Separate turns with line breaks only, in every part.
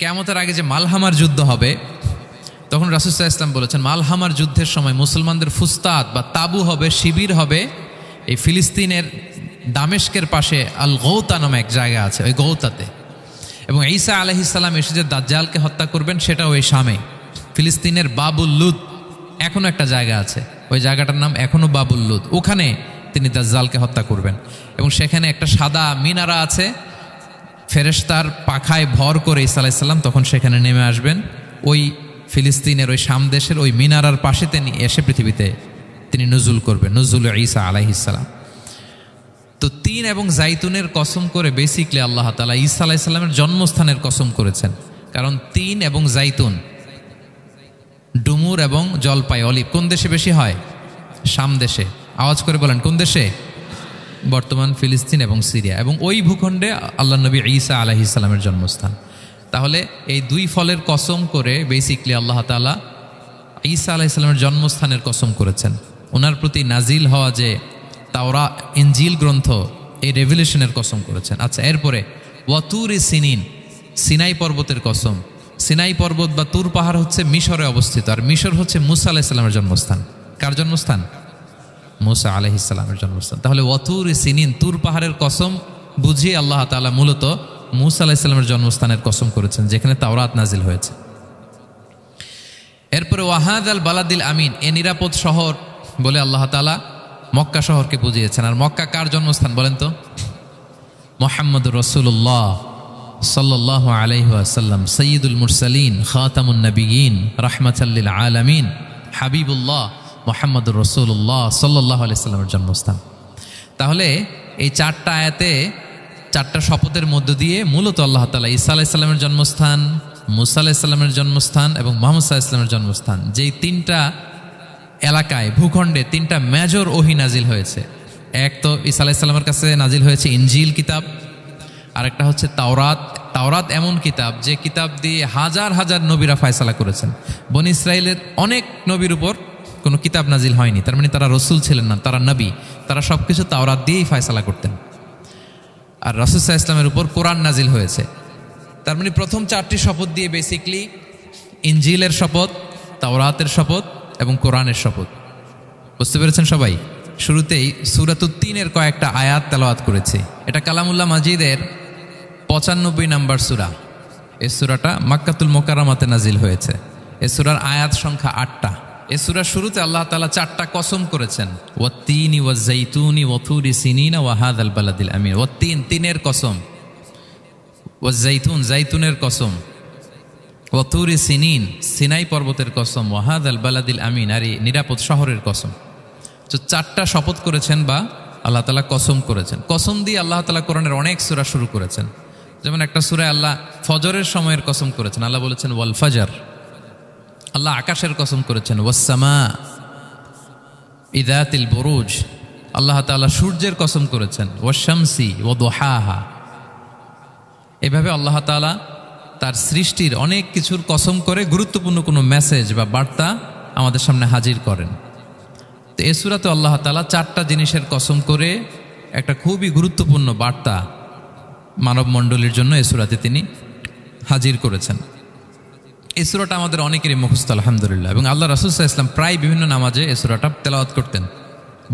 কিয়ামতের আগে যে মালহামার যুদ্ধ হবে, তখন রাসূল সাল্লাল্লাহু আলাইহি ওয়াসাল্লাম বলেছেন মালহামার যুদ্ধের সময় মুসলমানদের ফুস্তাদ বা তাবু হবে, শিবির হবে এই ফিলিস্তিনের দামেস্কের পাশে আল গৌতা নামে এক জায়গা আছে, ওই গৌতাতে। এবং ঈসা আলাইহিস সালাম এসে যে দাজ্জালকে হত্যা করবেন সেটাও ওই শামে, ফিলিস্তিনের বাবুল লুদ এখনো একটা জায়গা আছে, ওই জায়গাটার নাম এখনো বাবুল লুদ, ওখানে তিনি দাজ্জালকে হত্যা করবেন। এবং সেখানে একটা সাদা মিনারা আছে, ফেরেশতার পাখায় ভর করে ঈসা আলাইহিস সালাম তখন সেখানে নেমে আসবেন, ওই ফিলিস্তিনের ওই শাম দেশের ওই মিনারার পাশে তিনি এসে পৃথিবীতে তিনি নজুল করবেন, নজুল ঈসা আলাইহিস সালাম। তো তিন এবং জাইতুনের কসম করে বেসিকলি আল্লাহ তাআলা ঈসা আলাইহিস সালামের জন্মস্থানের কসম করেছেন। কারণ তিন এবং জাইতুন, ডুমুর এবং জলপাই, অলিভ কোন দেশে বেশি হয়? শাম দেশে। আওয়াজ করে বলেন কোন দেশে? বর্তমান ফিলিস্তিন এবং সিরিয়া, এবং ওই ভূখণ্ডে আল্লাহ নবী ঈসা আলাইহিস সালামের জন্মস্থান। তাহলে এই দুই ফলের কসম করে বেসিকলি আল্লাহ তাআলা ঈসা আলাইহিস সালামের জন্মস্থানের কসম করেছেন। ওনার প্রতি নাজিল হওয়া যে তাওরাত ইনজিল গ্রন্থ, এই রেভেলেশনের কসম করেছেন। আচ্ছা, এরপরে ওয়াতুরি সিনিন, সিনাই পর্বতের কসম। সিনাই পর্বত বা তুর পাহাড় হচ্ছে মিশরে অবস্থিত, আর মিশর হচ্ছে মুসা আলাইহিস সালামের জন্মস্থান। কার জন্মস্থান? মুসা আলাইহিস সালামের জন্মস্থান। তাহলে ওয়াতুরি সিনিন, তুর পাহাড়ের কসম বুঝিয়ে আল্লাহ তাআলা মূলত মুসা আলাইহিস সালামের জন্মস্থানের কসম করেছেন, যেখানে তাওরাত নাজিল হয়েছে। এরপরে ওয়াহাদাল বালাদিল আমিন, এ নিরাপদ শহর বলে আল্লাহ তাআলা মক্কা শহরকে বুঝিয়েছেন। আর মক্কা কার জন্মস্থান বলেন তো? মুহাম্মদুর রাসূলুল্লাহ সাল্লাল্লাহু আলাইহি ওয়াসাল্লাম, সাইয়্যিদুল মুরসালিন, খাতামুন নবিয়্যিন, রাহমাতাল লিল আলামিন, হাবিবুল্লাহ মুহাম্মদুর রাসূলুল্লাহ সাল্লাল্লাহু আলাইহি ওয়াসাল্লামের জন্মস্থান। তাহলে এই চারটা আয়াতে চারটা শপথের মধ্য দিয়ে মূলত আল্লাহ তাআলা ঈসা আলাইহিস সালামের জন্মস্থান, মুসা আলাইহিস সালামের জন্মস্থান এবং মুহাম্মদ সাল্লাল্লাহু আলাইহি ওয়াসাল্লামের জন্মস্থান, যেই তিনটা এলাকায় ভূখণ্ডে তিনটা মেজর ওহী নাজিল হয়েছে। এক তো ঈসা আলাইহিস সালামের কাছে নাজিল হয়েছে ইনজিল কিতাব, আরেকটা হচ্ছে তাওরাত। তাওরাত এমন কিতাব যে কিতাব দিয়ে হাজার হাজার নবীরা ফয়সালা করেছেন। বনি ইসরাইলের অনেক নবীর উপর কোনো কিতাব নাজিল হয়নি, তার মানে তারা রসুল ছিলেন না, তারা নবী, তারা সব কিছু তাওরাত দিয়েই ফয়সালা করতেন। আর রাসূল সাল্লাল্লাহু আলাইহি ওয়াসাল্লামের উপর কোরআন নাজিল হয়েছে। তার মানে প্রথম চারটি শপথ দিয়ে বেসিকলি ইনজিলের শপথ, তাওরাতের শপথ এবং কোরআনের শপথ। বুঝতে পেরেছেন সবাই? শুরুতেই সূরাতুত তিনের কয়েকটা আয়াত তেলাওয়াত করেছি। এটা কালামুল্লাহ মাজিদের 95 নম্বর সূরা। এই সূরাটা মক্কাতুল মুকাররমাতে নাজিল হয়েছে। এই সূরার আয়াত সংখ্যা 8টা। এই সূরার শুরুতে আল্লাহ তাআলা 4টা কসম করেছেন, ওয়াত-তিনি ওয়াজ-জাইতুনি ওয়া-তুরি সিনিনা ওয়া হাযাল বালাদিল আমিন। ওয়াত-তিন, তিনের কসম, ওয়াজ-জাইতুন, জাইতুনের কসম, ওয়া-তুরি সিনিন, সিনাই পর্বতের কসম, ওয়া হাযাল বালাদিল আমিন, আর এই নিরাপদ শহরের কসম। তো 4টা শপথ করেছেন বা আল্লাহ তাআলা কসম করেছেন। কসম দিয়ে আল্লাহ তাআলা কোরআনের অনেক সূরা শুরু করেছেন। যেমন একটা সূরায় আল্লাহ ফজরের সময়ের কসম করেছেন, আল্লাহ বলেছেন ওয়াল ফাজর। আল্লাহ আকাশের কসম করেছেন ওয়াস-সামা ইযাতিল বুরুজ। আল্লাহ তাআলা সূর্যের কসম করেছেন ওয়াশ-শামসি ওয়া দুহাহা। এভাবে আল্লাহ তাআলা তার সৃষ্টির অনেক কিছুর কসম করে গুরুত্বপূর্ণ কোনো মেসেজ বা বার্তা আমাদের সামনে হাজির করেন। তো এই সূরাতে আল্লাহ তাআলা 4টা জিনিসের কসম করে একটা খুবই গুরুত্বপূর্ণ বার্তা মানব মণ্ডলীর জন্য এই সূরাতে তিনি হাজির করেছেন। এই সূরাটা আমাদের অনেকেরই মুখস্থ আলহামদুলিল্লাহ, এবং আল্লাহ রাসূল সাল্লাল্লাহু আলাইহি ওয়াসাল্লাম প্রায় বিভিন্ন নামাজে এই সূরাটা তেলাওয়াত করতেন।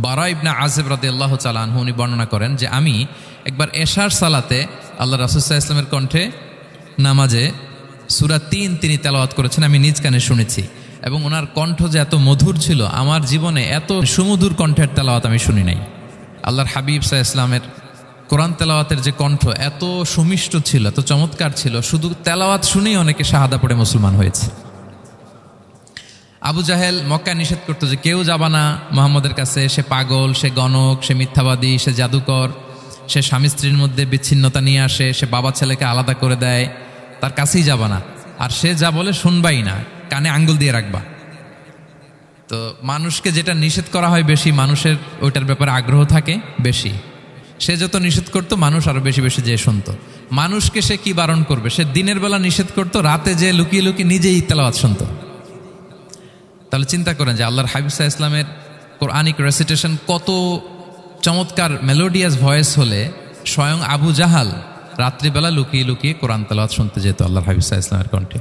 বারা ইবনে আযিব রাদিয়াল্লাহু তাআলা আনহু উনি বর্ণনা করেন যে আমি একবার এশার সালাতে আল্লাহ রাসূল সাল্লাল্লাহু আলাইহি ওয়াসাল্লামের কণ্ঠে নামাজে সূরা 3 তিনি তেলাওয়াত করেছেন, আমি নিজ কানে শুনেছি। এবং ওনার কণ্ঠ যে এত মধুর ছিল, আমার জীবনে এত সুমধুর কণ্ঠের তেলাওয়াত আমি শুনি নাই। আল্লাহর হাবিব সাল্লাল্লাহু আলাইহি ওয়াসাল্লামের কোরআন তেলাওয়াতের যে কণ্ঠ এত সুমিষ্ট ছিল, এত চমৎকার ছিল, শুধু তেলাওয়াত শুনেই অনেকে শাহাদা পড়ে মুসলমান হয়েছে। আবু জাহেল মক্কায় নিষেধ করতো যে কেউ যাবা না মুহাম্মদের কাছে, সে পাগল, সে গণক, সে মিথ্যাবাদী, সে জাদুকর, সে স্বামী স্ত্রীর মধ্যে বিচ্ছিন্নতা নিয়ে আসে, সে বাবা ছেলেকে আলাদা করে দেয়, তার কাছেই যাবা না। আর সে যা বলে শুনবাই না, কানে আঙ্গুল দিয়ে রাখবা। তো মানুষকে যেটা নিষেধ করা হয় বেশি, মানুষের ওইটার ব্যাপারে আগ্রহ থাকে বেশি। সে যত নিষেধ করতো মানুষ আরো বেশি বেশি যেয়ে শুনতো। মানুষকে সে কি বারণ করবে? সে দিনের বেলা নিষেধ করতো, রাতে যে লুকিয়ে লুকিয়ে নিজেই তেলাওয়াত শুনতো। তাহলে চিন্তা করেন যে আল্লাহর হাবিব সাল্লাল্লাহু আলাইহি ওয়াসাল্লামের কোরআনিক রেসিটেশন কত চমৎকার মেলোডিয়াস ভয়েস হলে স্বয়ং আবু জাহাল রাত্রিবেলা লুকিয়ে লুকিয়ে কোরআন তেলাওয়াত শুনতে যেত আল্লাহর হাবিব সাল্লাল্লাহু আলাইহি ওয়াসাল্লামের কণ্ঠে।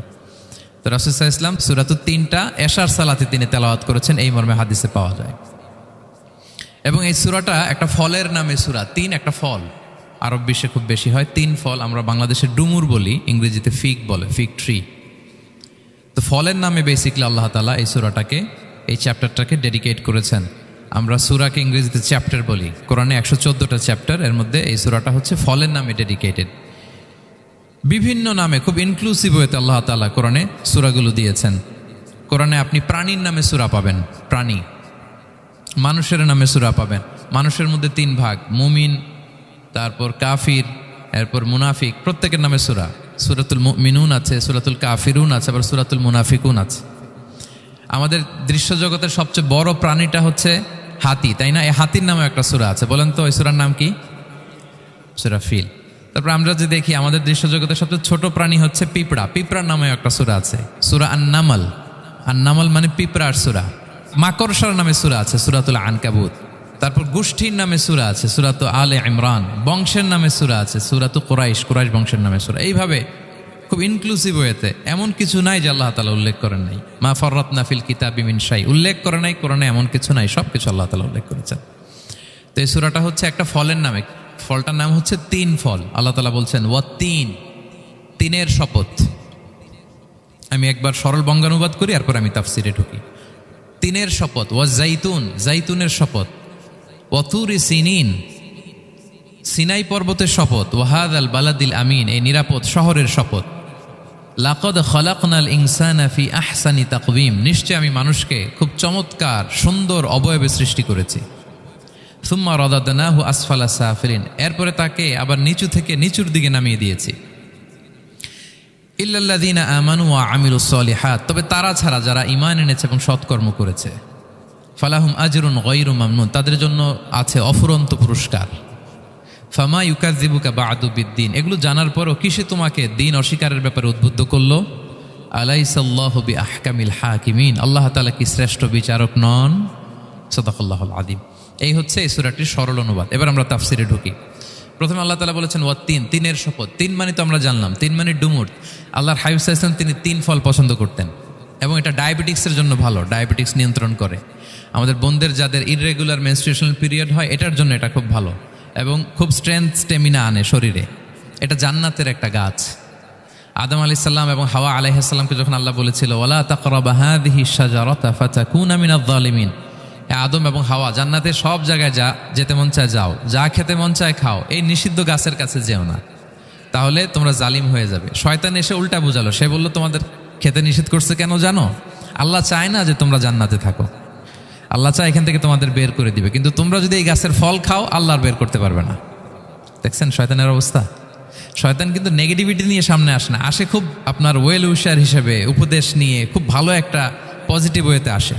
তো রাসূল সাল্লাল্লাহু আলাইহি ওয়াসাল্লাম সূরাতুত তিনটা এশার সালাতে তিনি তেলাওয়াত করেছেন, এই মর্মে হাদিসে পাওয়া যায়। এবং এই সূরাটা একটা ফলের নামে সূরা। তিন একটা ফল, আরব বিশ্বে খুব বেশি হয়। তিন ফল, আমরা বাংলাদেশে ডুমুর বলি, ইংরেজিতে ফিগ বলে, ফিগ ট্রি। তো ফলের নামে বেসিকলি আল্লাহ তাআলা এই সূরাটাকে, এই চ্যাপ্টারটাকে ডেডিকেট করেছেন। আমরা সূরাকে ইংরেজিতে চ্যাপ্টার বলি। কোরআনে 114টা চ্যাপ্টার, এর মধ্যে এই সূরাটা হচ্ছে ফলের নামে ডেডিকেটেড। বিভিন্ন নামে খুব ইনক্লুসিভ ওয়েতে আল্লাহ তাআলা কোরআনে সূরাগুলো দিয়েছেন। কোরআনে আপনি প্রাণীর নামে সূরা পাবেন, প্রাণী। মানুষের নামে সূরা পাবেন। মানুষের মধ্যে তিন ভাগ, মুমিন, তারপর কাফির, এরপর মুনাফিক। প্রত্যেকের নামে সূরা। সূরাতুল মুমিনুন আছে, সূরাতুল কাফিরুন আছে, আবার সূরাতুল মুনাফিকুন আছে। আমাদের দৃশ্য জগতের সবচেয়ে বড় প্রাণীটা হচ্ছে হাতি, তাই না? এই হাতির নামে একটা সূরা আছে। বলেন তো ওই সূরার নাম কি? সূরা ফিল। তারপর আমরা যে দেখি আমাদের দৃশ্য জগতের সবচেয়ে ছোট প্রাণী হচ্ছে পিঁপড়া। পিঁপড়ার নামে একটা সূরা আছে, সূরা আন-নামল। আন-নামল মানে পিঁপড়ার সূরা। মাকড়সার নামে সূরা আছে, সূরাতুল আনকাবুত। তারপর গোষ্ঠীর নামে সূরা আছে, সূরাতু আলে ইমরান। বংশের নামে সূরা আছে, সূরাতু কুরাইশ, কুরাইশ বংশের নামে সূরা। এইভাবে খুব ইনক্লুসিভ ওয়েতে, এমন কিছু নাই যে আল্লাহ তাআলা উল্লেখ করেন নাই। মা ফাররাতনা ফিল কিতাবি মিন শাই, উল্লেখ করে নাই কোরআনে এমন কিছু নাই, সব কিছু আল্লাহ তাআলা উল্লেখ করেছেন। তো এই সূরাটা হচ্ছে একটা ফলের নামে। ফলটার নাম হচ্ছে তিন ফল। আল্লাহ তাআলা বলছেন ওয়াত-তিন, তিনের শপথ। আমি একবার সরল বঙ্গানুবাদ করি, এরপর আমি তাফসিরে ঢুকি। তিনের শপথ। ওয়াজ-জাইতুন, জাইতুনের শপথ। ওয়াতুরি সিনিন, সিনাই পর্বতের শপথ। ওয়াহাদাল বালাদিল আমিন, এই নিরাপদ শহরের শপথ। লাকাদ খালাকনাল ইনসানা ফি আহসানি তাকওয়িম, নিশ্চয় আমি মানুষকে খুব চমৎকার সুন্দর অবয়বে সৃষ্টি করেছি। সুম্মা রাদাদনাহু আসফালা সাফিলিন, এরপরে তাকে আবার নিচু থেকে নিচুর দিকে নামিয়ে দিয়েছি। ইল্লাল্লাযীনা আমানু ওয়া আমিলুস সলিহাত, তবে তারা ছাড়া যারা ঈমান এনেছে এবং সৎকর্ম করেছে। ফালাহুম আজরুন গায়রু মামনুন, তাদের জন্য আছে অফুরন্ত পুরস্কার। ফামা ইউকাযযিবুকা বা'দু বিদ্দিন, এগুলো জানার পরও কিসে তোমাকে দিন অস্বীকারের ব্যাপারে উদ্বুদ্ধ করলো? আলাইসাল্লাহু বিআহকামিল হাকিমিন, আল্লাহ তাআলা কি শ্রেষ্ঠ বিচারক নন? সাদাকাল্লাহুল আযীম। এই হচ্ছে এই সূরাটির সরল অনুবাদ। এবার আমরা তাফসিরে ঢুকি। প্রথমে আল্লাহ তাআলা বলেছেন ওয়াত-তিন, তিনের শপথ। তিন মানে তো আমরা জানলাম, তিন মানে ডুমুর। আল্লাহর হাবিব সাল্লাল্লাহু আলাইহি ওয়াসাল্লাম তিনি তিন ফল পছন্দ করতেন, এবং এটা ডায়াবেটিক্সের জন্য ভালো, ডায়াবেটিক্স নিয়ন্ত্রণ করে। আমাদের বোনদের যাদের ইররেগুলার মেনস্ট্রুয়েশনাল পিরিয়ড হয়, এটার জন্য এটা খুব ভালো, এবং খুব স্ট্রেংথ স্টেমিনা আনে শরীরে। এটা জান্নাতের একটা গাছ। আদম আলাইহিস সালাম এবং হাওয়া আলাইহিস সালামকে যখন আল্লাহ বলেছিল ওয়ালা তাকরাবা হাযিহিশ শাজারাতা ফাতাকুনা মিনায যালিমিন, আদম এবং হাওয়া জান্নাতের সব জায়গায় যেতে মন চায় যাও, যা খেতে মন চায় খাও, এই নিষিদ্ধ গাছের কাছে যেও না, তাহলে তোমরা জালিম হয়ে যাবে। শয়তান এসে উল্টা বুঝালো, সে বলল তোমাদের খেতে নিষেধ করছে কেন জানো? আল্লাহ চায় না যে তোমরা জান্নাতে থাকো, আল্লাহ চায় এখান থেকে তোমাদের বের করে দিবে, কিন্তু তোমরা যদি এই গাছের ফল খাও আল্লাহ আর বের করতে পারবে না। দেখছেন শয়তানের অবস্থা? শয়তান কিন্তু নেগেটিভিটি নিয়ে সামনে আসে না, আসে খুব আপনার ওয়েল উইশার হিসেবে, উপদেশ নিয়ে, খুব ভালো একটা পজিটিভ ওয়েতে আসে।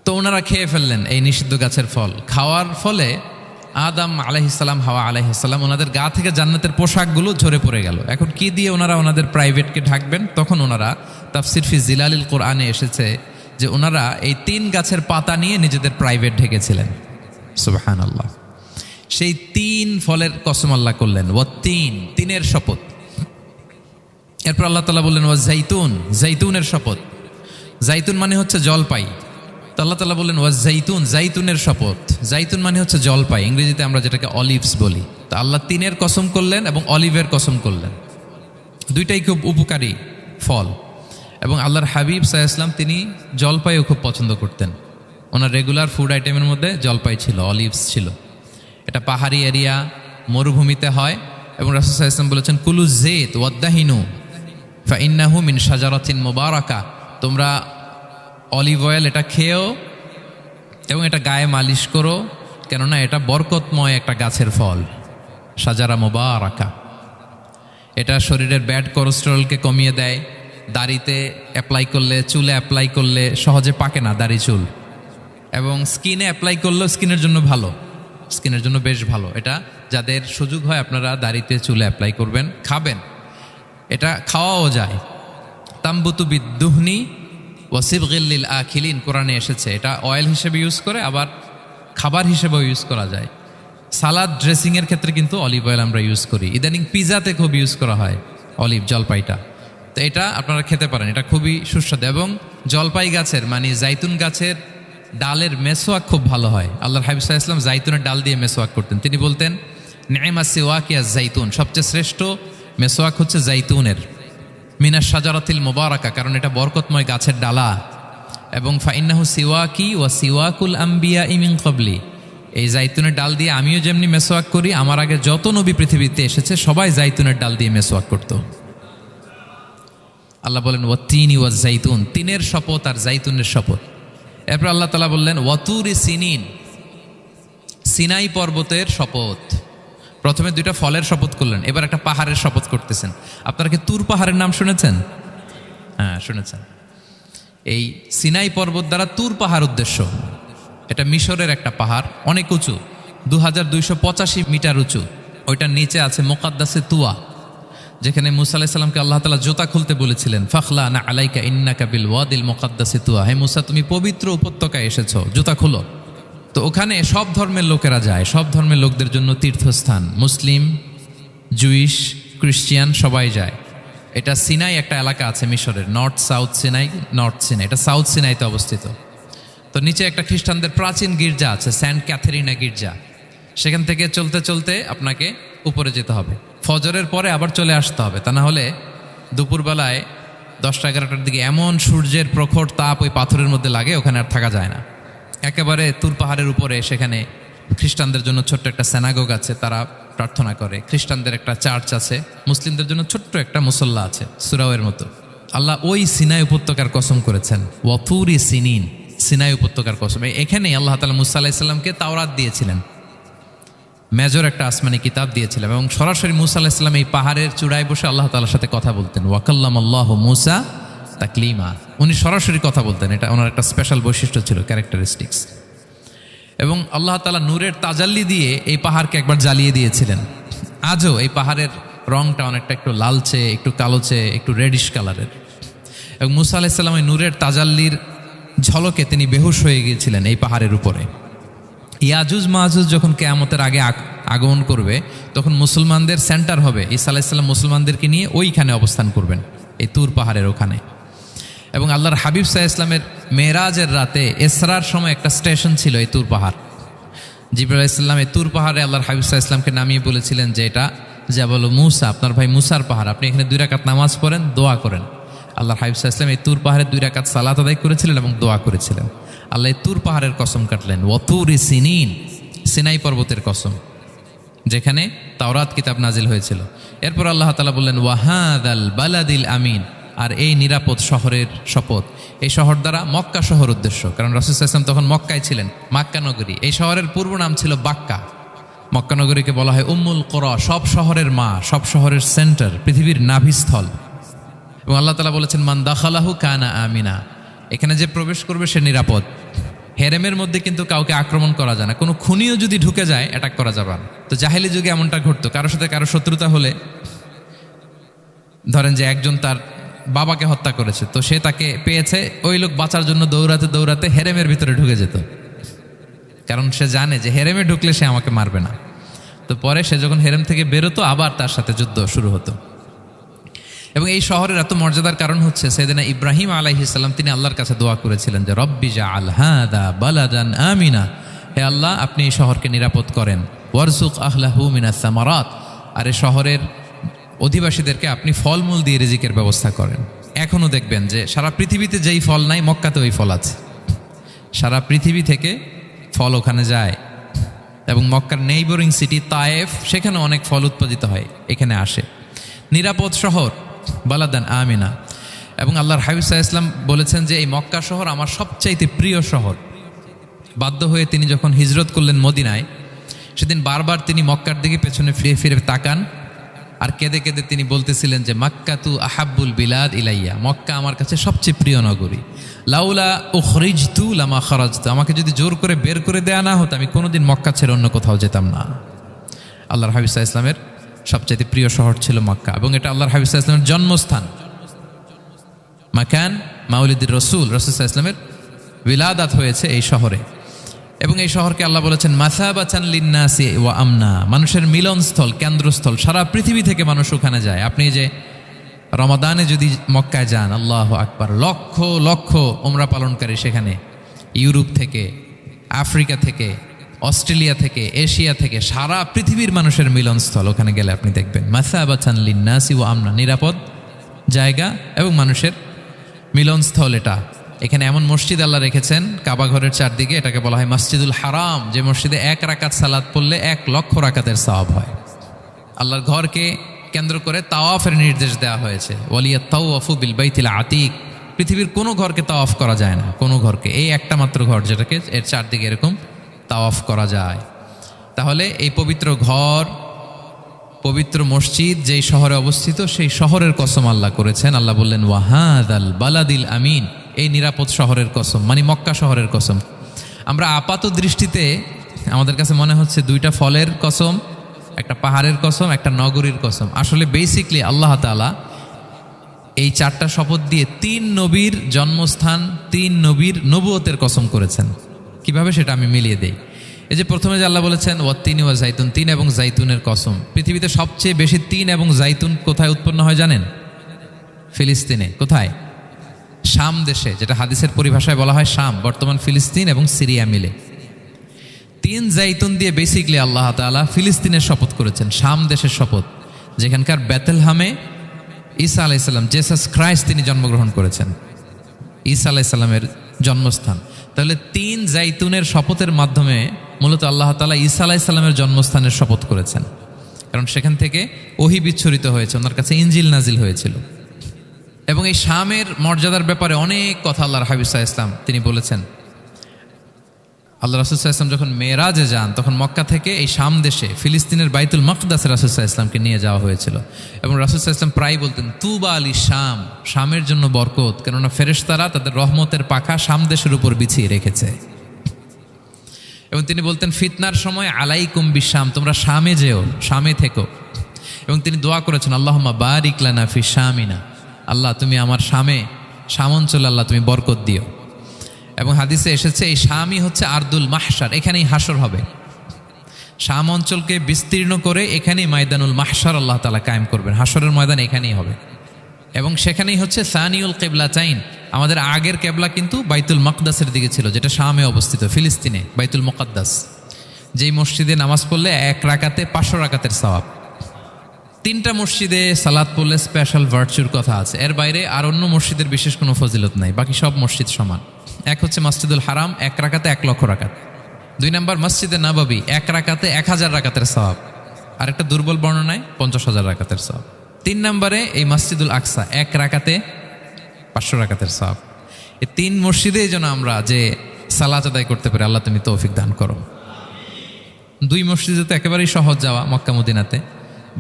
তো ওনারা খেয়ে ফেললেন এই নিষিদ্ধ গাছের ফল। খাওয়ার ফলে আদম আলাইহিস সালাম, হাওয়া আলাইহিস সালাম, ওনাদের গা থেকে জান্নাতের পোশাকগুলো ঝরে পড়ে গেল। এখন কি দিয়ে ওনারা ওনাদের প্রাইভেটকে ঢাকবেন? তখন ওনারা তাফসির ফি জিলালিল কোরআনে এসেছে যে ওনারা এই তিন গাছের পাতা নিয়ে নিজেদের প্রাইভেট ঢেকেছিলেন। সুবহানাল্লাহ। সেই তিন ফলের কসম আল্লাহ করলেন, ওয়াত-তিন, তিনের শপথ। এরপর আল্লাহ তাআলা বললেন ওয়াজ-জাইতুন, জাইতুনের শপথ। জাইতুন মানে হচ্ছে জলপাই। তো আল্লাহ তাআলা বললেন ওয়াজ-জাইতুন, জাইতুনের শপথ। জাইতুন মানে হচ্ছে জলপাই, ইংরেজিতে আমরা যেটাকে অলিভস বলি। তো আল্লাহ তিনের কসম করলেন এবং অলিভের কসম করলেন। দুইটাই খুব উপকারী ফল, এবং আল্লাহর হাবিব সাল্লাল্লাহু আলাইহি ওয়াসাল্লাম তিনি জলপাইও খুব পছন্দ করতেন। ওনার রেগুলার ফুড আইটেমের মধ্যে জলপাই ছিল, অলিভস ছিল। এটা পাহাড়ি এরিয়া, মরুভূমিতে হয়, এবং রাসূল সাল্লাল্লাহু আলাইহি ওয়াসাল্লাম বলেছেন কুলু যাইত ওয়াদ-দাহিনু ফাইন্নাহু মিন শাজারাতিন মুবারাকা, তোমরা অলিভ অয়েল এটা খেও এবং এটা গায়ে মালিশ করো, কেননা এটা বরকতময় একটা গাছের ফল, শাজারা মুবারাকা। এটা শরীরের ব্যাড কোলেস্টেরলকে কমিয়ে দেয়। দাড়িতে অ্যাপ্লাই করলে, চুলে অ্যাপ্লাই করলে সহজে পাকে না দাড়ি চুল, এবং স্কিনে অ্যাপ্লাই করলেও স্কিনের জন্য ভালো, স্কিনের জন্য বেশ ভালো। এটা যাদের সুযোগ হয় আপনারা দাড়িতে চুলে অ্যাপ্লাই করবেন, খাবেন। এটা খাওয়াও যায়। তাম্বুতু বিদ্দুহনি ওয়াসিবগিল লিল আখিলিন, কোরআনে এসেছে। এটা অয়েল হিসেবে ইউজ করে, আবার খাবার হিসেবেও ইউজ করা যায়। সালাদ ড্রেসিংয়ের ক্ষেত্রে কিন্তু অলিভ অয়েল আমরা ইউজ করি, ইদানিং পিজাতে খুব ইউজ করা হয় অলিভ, জলপাইটা। তো এটা আপনারা খেতে পারেন, এটা খুবই সুস্বাদু। এবং জলপাই গাছের মানে জাইতুন গাছের ডালের মেসোয়াক খুব ভালো হয়। আল্লাহর হাবিব সাল্লাল্লাহু আলাইহি ওয়াসাল্লাম জাইতুনের ডাল দিয়ে মেসোয়াক করতেন। তিনি বলতেন নি'মা সিওয়াকিয়া জাইতুন, সবচেয়ে শ্রেষ্ঠ মেসোয়াক হচ্ছে জাইতুনের, মিনাশ শাজারাতিল মুবারাকা, কারণ এটা বরকতময় গাছের ডালা। এবং ফাইন্নাহু সিওয়াকি ওয়া সিওয়াকুল আম্বিয়া মিন ক্বাবলি, এই জাইতুনের ডাল দিয়ে আমিও যেমনি মেসোয়াক করি, আমার আগে যত নবী পৃথিবীতে এসেছে সবাই জাইতুনের ডাল দিয়ে মেসোয়াক করত। আল্লাহ বলেন ওয়াত্তিনি ওয়াজ জাইতুন, তিনের শপথ আর জাইতুনের শপথ। এরপর আল্লাহ তাআলা বললেন ওয়াতুরি সিনিন, সিনাই পর্বতের শপথ। প্রথমে দুইটা ফলের শপথ করলেন, এবার একটা পাহাড়ের শপথ করতেছেন। আপনারা কি তুর পাহাড়ের নাম শুনেছেন? হ্যাঁ শুনেছেন। এই সিনাই পর্বত দ্বারা তুর পাহাড় উদ্দেশ্য। এটা মিশরের একটা পাহাড়, অনেক উঁচু, 2285 মিটার উঁচু। ওইটার নিচে আছে মুকাদ্দাসে তুয়া, যেখানে মুসা আলাইহিস সালামকে আল্লাহ তাআলা জুতা খুলতে বলেছিলেন, ফাখলা না আলাইকা ইন্নাকা বিল ওয়াদিল মুকাদ্দাসি তুয়া, হে মুসা তুমি পবিত্র উপত্যকায় এসেছো, জুতা খুলো। তো ওখানে সব ধর্মের লোকেরা যায়, সব ধর্মের লোকদের জন্য তীর্থস্থান, মুসলিম, জুইশ, খ্রিস্টিয়ান সবাই যায়। এটা সিনাই একটা এলাকা আছে মিশরের, north south Sinai, north Sinai, এটা সাউথ সিনাইতে অবস্থিত। তো নিচে একটা খ্রিস্টানদের প্রাচীন গির্জা আছে, সেন্ট ক্যাথেরিনা গির্জা। সেখান থেকে চলতে চলতে আপনাকে উপরে যেতে হবে, ফজরের পরে আবার চলে আসতে হবে, তা না হলে দুপুরবেলায় 10টা-11টার দিকে এমন সূর্যের প্রখর তাপ ওই পাথরের মধ্যে লাগে, ওখানে আর থাকা যায় না। একেবারে তুর পাহাড়ের উপরে সেখানে খ্রিস্টানদের জন্য ছোট্ট একটা সিনাগোগ আছে, তারা প্রার্থনা করে। খ্রিস্টানদের একটা চার্চ আছে, মুসলিমদের জন্য ছোট্ট একটা মুসল্লা আছে সুরাওয়ের মতো। আল্লাহ ওই সিনাই উপত্যকার কসম করেছেন, ওয়াতুরি সিনিন, সিনাই উপত্যকার কসম। এখানেই আল্লাহ তাআলা মুসা আলাইহিস সালামকে তাওরাত দিয়েছিলেন, মেজর একটা আসমানি কিতাব দিয়েছিলেন। এবং সরাসরি মুসা আলাইহিস সালাম এই পাহাড়ের চূড়ায় বসে আল্লাহ তাআলার সাথে কথা বলতেন। ওয়াকাল্লামাল্লাহু মুসা তাকলিমা, উনি সরাসরি কথা বলতেন, এটা ওনার একটা স্পেশাল বৈশিষ্ট্য ছিল, ক্যারেক্টারিস্টিক্স। এবং আল্লাহ তাআলা নূরের তাজাল্লি দিয়ে এই পাহাড়কে একবার জ্বালিয়ে দিয়েছিলেন। আজও এই পাহাড়ের রংটা অনেকটা একটু লালচে, একটু কালোচে, একটু রেডিশ কালারের। এবং মুসা আলাইহিস সালাম এই নূরের তাজাল্লির ঝলকে তিনি বেহুশ হয়ে গিয়েছিলেন এই পাহাড়ের উপরে। ইয়াজুজ মাহাজুজ যখন কিয়ামতের আগে আগমন করবে, তখন মুসলমানদের সেন্টার হবে। ঈসা আলাইহিস সালাম মুসলমানদেরকে নিয়ে ওইখানে অবস্থান করবেন, এই তুর পাহাড়ের ওখানে। এবং আল্লাহর হাবিব সাল্লাল্লাহু আলাইহি ওয়াসাল্লামের মেরাজের রাতে ইসরার সময় একটা স্টেশন ছিল এই তুর পাহাড়। জিবরাইল আলাইহিস সালাম এই তুর পাহাড়ে আল্লাহর হাবিব সাল্লাল্লাহু আলাইহি ওয়াসাল্লামকে নামিয়ে বলেছিলেন যে এটা জাবাল মুসা, আপনার ভাই মুসার পাহাড়, আপনি এখানে 2 রাকাত নামাজ পড়েন, দোয়া করেন। আল্লাহর হাবিব সাল্লাল্লাহু আলাইহি ওয়াসাল্লাম এই তুর পাহাড়ে 2 রাকাত সালাত আদায় করেছিলেন এবং দোয়া করেছিলেন। আল্লাহ এই তুর পাহাড়ের কসম কাটলেন, ওয়াতুরি সিনিন, সিনাই পর্বতের কসম, যেখানে তাওরাত কিতাব নাজিল হয়েছিল। এরপর আল্লাহ তাআলা বললেন ওয়াহাদাল বালাদিল আমিন, আর এই নিরাপদ শহরের শপথ। এই শহর দ্বারা মক্কা শহর উদ্দেশ্য, কারণ রাসূল সাল্লাল্লাহু আলাইহি ওয়াসাল্লাম তখন মক্কায় ছিলেন, মক্কা নগরী। এই শহরের পূর্ব নাম ছিল বাক্কা। মক্কা নগরীকে বলা হয় উম্মুল কুরা, সব শহরের মা, সব শহরের সেন্টার, পৃথিবীর নাভিস্থল। এবং আল্লাহ তাআলা বলেছেন মান দাখালাহু কানা আমিনা, এখানে যে প্রবেশ করবে সে নিরাপদ। হেরেমের মধ্যে কিন্তু কাউকে আক্রমণ করা যায় না, কোনো খুনিও যদি ঢুকে যায় অ্যাটাক করা যাবে না। তো জাহেলি যুগে এমনটা ঘটতো, কারোর সাথে কারো শত্রুতা হলে, ধরেন যে একজন তার বাবাকে হত্যা করেছে, তো সে তাকে পেয়েছে, ওই লোক বাঁচার জন্য দৌড়াতে দৌড়াতে হেরেমের ভিতরে ঢুকে যেত, কারণ সে জানে যে হেরেমে ঢুকলে সে আমাকে মারবে না। তো পরে সে যখন হেরেম থেকে বেরোতো, আবার তার সাথে যুদ্ধ শুরু হতো। এবং এই শহরের এত মর্যাদার কারণ হচ্ছে সাইয়েদনা ইব্রাহিম আলাইহিস সালাম তিনি আল্লাহর কাছে দোয়া করেছিলেন যে রব্বি জাআল হাদা বালাদান আমিনা, হে আল্লাহ আপনি এই শহরকে নিরাপদ করেন, ওয়ারযুক আহলাহু মিনাস সামারাত, আর এই শহরের অধিবাসীদেরকে আপনি ফলমূল দিয়ে রিজিকের ব্যবস্থা করেন। এখনও দেখবেন যে সারা পৃথিবীতে যেই ফল নাই মক্কাতে ওই ফল আছে, সারা পৃথিবী থেকে ফল ওখানে যায়। এবং মক্কার নেইবরিং সিটি তায়েফ, সেখানে অনেক ফল উৎপাদিত হয়, এখানে আসে। নিরাপদ শহর বালাদান আমিনা। এবং আল্লাহর হাবিব সাল্লাল্লাহু আলাইহি ওয়াসাল্লাম বলেছেন যে এই মক্কা শহর আমার সবচাইতে প্রিয় শহর। বাধ্য হয়ে তিনি যখন হিজরত করলেন মদিনায়, সেদিন বারবার তিনি মক্কার দিকে পেছনে ফিরে ফিরে তাকান, আর কেঁদে কেঁদে তিনি বলতেছিলেন যে মাক্কাতু আহাব্বুল বিলাদ ইলাইয়া, মক্কা আমার কাছে সবচেয়ে প্রিয় নগরী। লাউলা উখরিজতু লামা খারাজতু, আমাকে যদি জোর করে বের করে দেয়া না হতো আমি কোনোদিন মক্কা ছেড়ে অন্য কোথাও যেতাম না। আল্লাহর হাবিব সাল্লাল্লাহু আলাইহি ওয়াসাল্লামের সবচাইতে প্রিয় শহর ছিল মক্কা, এবং এটা আল্লাহর হাবিব সাল্লাল্লাহু আলাইহি ওয়াসাল্লামের জন্মস্থান, মাকান মাউলিদির রাসূল, রাসূল সাল্লাল্লাহু আলাইহি ওয়াসাল্লামের বিলাদাত হয়েছে এই শহরে। এবং এই শহরকে আল্লাহ বলেছেন মাসাবাতান লিন্নাসি ওয়া আমনা, মানুষের মিলনস্থল, কেন্দ্রস্থল। সারা পৃথিবী থেকে মানুষ ওখানে যায়। আপনি যে রমাদানে যদি মক্কায় যান, আল্লাহু আকবার, লক্ষ লক্ষ ওমরা পালনকারী সেখানে, ইউরোপ থেকে, আফ্রিকা থেকে, অস্ট্রেলিয়া থেকে, এশিয়া থেকে, সারা পৃথিবীর মানুষের মিলনস্থল। ওখানে গেলে আপনি দেখবেন মাসাবাতান লিন্নাসি ওয়া আমনা, নিরাপদ জায়গা এবং মানুষের মিলনস্থল। এটা এখানে এমন মসজিদ আল্লাহ রেখেছেন কাবা ঘরের চারদিকে, এটাকে বলা হয় মসজিদুল হারাম, যে মসজিদে 1 রাকাত সালাত পড়লে 1 লক্ষ রাকাতের সওয়াব হয়। আল্লাহর ঘরকে কেন্দ্র করে তাওয়াফের নির্দেশ দেওয়া হয়েছে, ওয়ালিয়া তাওয়াফু বিল বাইতিল আতিক। পৃথিবীর কোনো ঘরকে তাওয়াফ করা যায় না, কোনো ঘরকে, এই একটা মাত্র ঘর যেটাকে এর চারদিকে এরকম তাওয়াফ করা যায়। তাহলে এই পবিত্র ঘর, পবিত্র মসজিদ যেই শহরে অবস্থিত, সেই শহরের কসম আল্লাহ করেছেন। আল্লাহ বললেন ওয়াহাদাল বালাদিল আমিন, এই নিরাপদ শহরের কসম, মানে মক্কা শহরের কসম। আমরা আপাত দৃষ্টিতে আমাদের কাছে মনে হচ্ছে দুইটা ফলের কসম, একটা পাহাড়ের কসম, একটা নগরীর কসম। আসলে বেসিকলি আল্লাহ তাআলা এই 4টা শপথ দিয়ে 3 নবীর জন্মস্থান, 3 নবীর নবুয়তের কসম করেছেন। কিভাবে সেটা আমি মিলিয়ে দেই। এই যে প্রথমে যে আল্লাহ বলেছেন ওয়াত্তিনি ওয়া জাইতুন, 3 এবং জাইতুনের কসম। পৃথিবীতে সবচেয়ে বেশি 3 এবং জাইতুন কোথায় উৎপন্ন হয় জানেন? ফিলিস্তিনে। কোথায়? শাম দেশে, যেটা হাদিসের পরিভাষায় বলা হয় শাম, বর্তমান ফিলিস্তিন এবং সিরিয়া মিলে। 3 জাইতুন দিয়ে বেসিকলি আল্লাহ তাআলা ফিলিস্তিনের শপথ করেছেন, শাম দেশের শপথ, যেখানকার বেথলহামে ঈসা আলাইহিস সালাম, জেসাস ক্রাইস্ট, তিনি জন্মগ্রহণ করেছেন, ঈসা আলাইহিস সালামের জন্মস্থান। তাহলে 3 জাইতুনের শপথের মাধ্যমে মূলত আল্লাহ তাআলা ঈসা আলাইহিস সালামের জন্মস্থানের শপথ করেছেন, কারণ সেখান থেকে ওহী বিচ্ছুরিত হয়েছে, ওনার কাছে ইনজিল নাজিল হয়েছিল। এবং এই শামের মর্যাদার ব্যাপারে অনেক কথা আল্লাহর হাবিব সাল্লাল্লাহু আলাইহি ওয়াসাল্লাম তিনি বলেছেন। আল্লাহ রাসূল সাল্লাল্লাহু আলাইহি ওয়াসাল্লাম যখন মেরাজে যান, তখন মক্কা থেকে এই শাম দেশে ফিলিস্তিনের বাইতুল মাকদাসে রাসূল সাল্লাল্লাহু আলাইহি ওয়াসাল্লামকে নিয়ে যাওয়া হয়েছিল। এবং রাসূল সাল্লাল্লাহু আলাইহি ওয়াসাল্লাম প্রায় বলতেন তুবা আলি শাম, শামের জন্য বরকত, কেননা ফেরেশতারা তাদের রহমতের পাখা শাম দেশের উপর বিছিয়ে রেখেছে। এবং তিনি বলতেন ফিতনার সময় আলাইকুম বিশাম, তোমরা শামে যেও, শামে থেকো। এবং তিনি দোয়া করেছেন আল্লাহুম্মা বারিক লানা ফি শামিনা, আল্লাহ তুমি আমার শাম অঞ্চলে আল্লাহ তুমি বরকত দিও। এবং হাদিসে এসেছে এই শামই হচ্ছে আরদুল মাহশার, এখানেই হাসর হবে। শাম অঞ্চলকে বিস্তীর্ণ করে এখানেই ময়দানুল মাহশার আল্লাহ তাআলা কায়েম করবেন, হাসরের ময়দান এখানেই হবে। এবং সেখানেই হচ্ছে সানিউল কিবলাতাইন, আমাদের আগের কেবলা কিন্তু বাইতুল মাকদাসের দিকে ছিল, যেটা শামে অবস্থিত, ফিলিস্তিনে বাইতুল মুকাদ্দাস, যেই মসজিদে নামাজ পড়লে 1 রাকাতে 500 রাকাতের সওয়াব। 3টা মসজিদে সালাত পড়লে স্পেশাল ভার্চুর কথা আছে, এর বাইরে আর অন্য মসজিদের বিশেষ কোনো ফজিলত নাই, বাকি সব মসজিদ সমান। এক হচ্ছে মসজিদুল হারাম, 1 রাকাতে 1 লক্ষ রাকাত। 2 নম্বর মসজিদে নববী, 1 রাকাতে 1000 রাকাতের সওয়াব। আর একটা দুর্বল বর্ণনায় 50,000 রাকাতের সওয়াব। 3 নম্বরে এই মসজিদুল আকসা, 1 রাকাতে 500 রাকাতের সওয়াব। এই 3 মসজিদেই যেন আমরা যে সালাত আদায় করতে পারি, আল্লাহ তুমি তৌফিক দান করো। 2 মসজিদে তো একেবারেই সহজ যাওয়া, মক্কা মদিনাতে।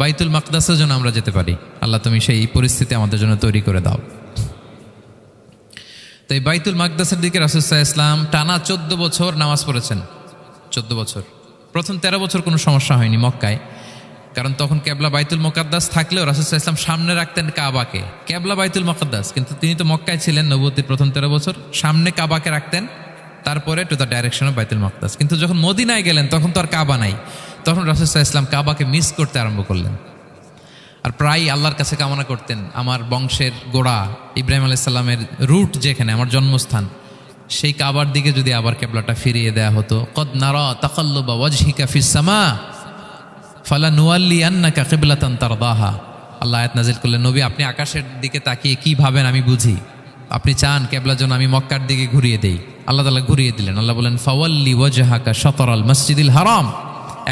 বাইতুল মাকদাসের জন্য আমরা যেতে পারি, আল্লাহ তুমি সেই পরিস্থিতি আমাদের জন্য তৈরি করে দাও। তো এই বাইতুল মাকদাসের দিকে রাসূল সাল্লাল্লাহু আলাইহি ওয়াসাল্লাম টানা 14 বছর নামাজ পড়েছেন। 14 বছর। প্রথম 13 বছর কোনো সমস্যা হয়নি মক্কায়, কারণ তখন কেবলা বাইতুল মুকাদ্দাস থাকলেও রাসূল সাল্লাল্লাহু আলাইহি ওয়াসাল্লাম সামনে রাখতেন কাবাকে, কেবলা বাইতুল মুকাদ্দাস, কিন্তু তিনি তো মক্কায় ছিলেন নবুয়তের প্রথম 13 বছর, সামনে কাবাকে রাখতেন, তারপরে টু দ্য ডাইরেকশন অফ বাইতুল মুকাদ্দাস। কিন্তু যখন মদিনায় গেলেন তখন তো আর কাবা নাই, তখন রাসূল সাল্লাল্লাহু আলাইহি ওয়াসাল্লাম কাবাকে মিস করতে আরম্ভ করলেন। আর প্রায় আল্লাহর কাছে কামনা করতেন আমার বংশের গোড়া ইব্রাহিম আলাইহিস সালামের রুট, যেখানে আমার জন্মস্থান, সেই কাবার দিকে যদি আবার কেবলাটা ফিরিয়ে দেয়া হতো। কদ নারা তাকাল্লুবা ওয়াজহিকা ফিস সামা ফালানুওয়াল্লিয়ান্নাকা কিবলাতান তারদাহা। আল্লাহ আয়াত নাযিল করলেন, নবী আপনি আকাশের দিকে তাকিয়ে কি ভাবেন আমি বুঝি, আপনি চান কেবলার জন্য আমি মক্কার দিকে ঘুরিয়ে দেই। আল্লাহ তাআলা ঘুরিয়ে দিলেন। আল্লাহ বলেন ফাওয়াল্লি ওয়াজহাকা শাতরাল মসজিদিল হারাম,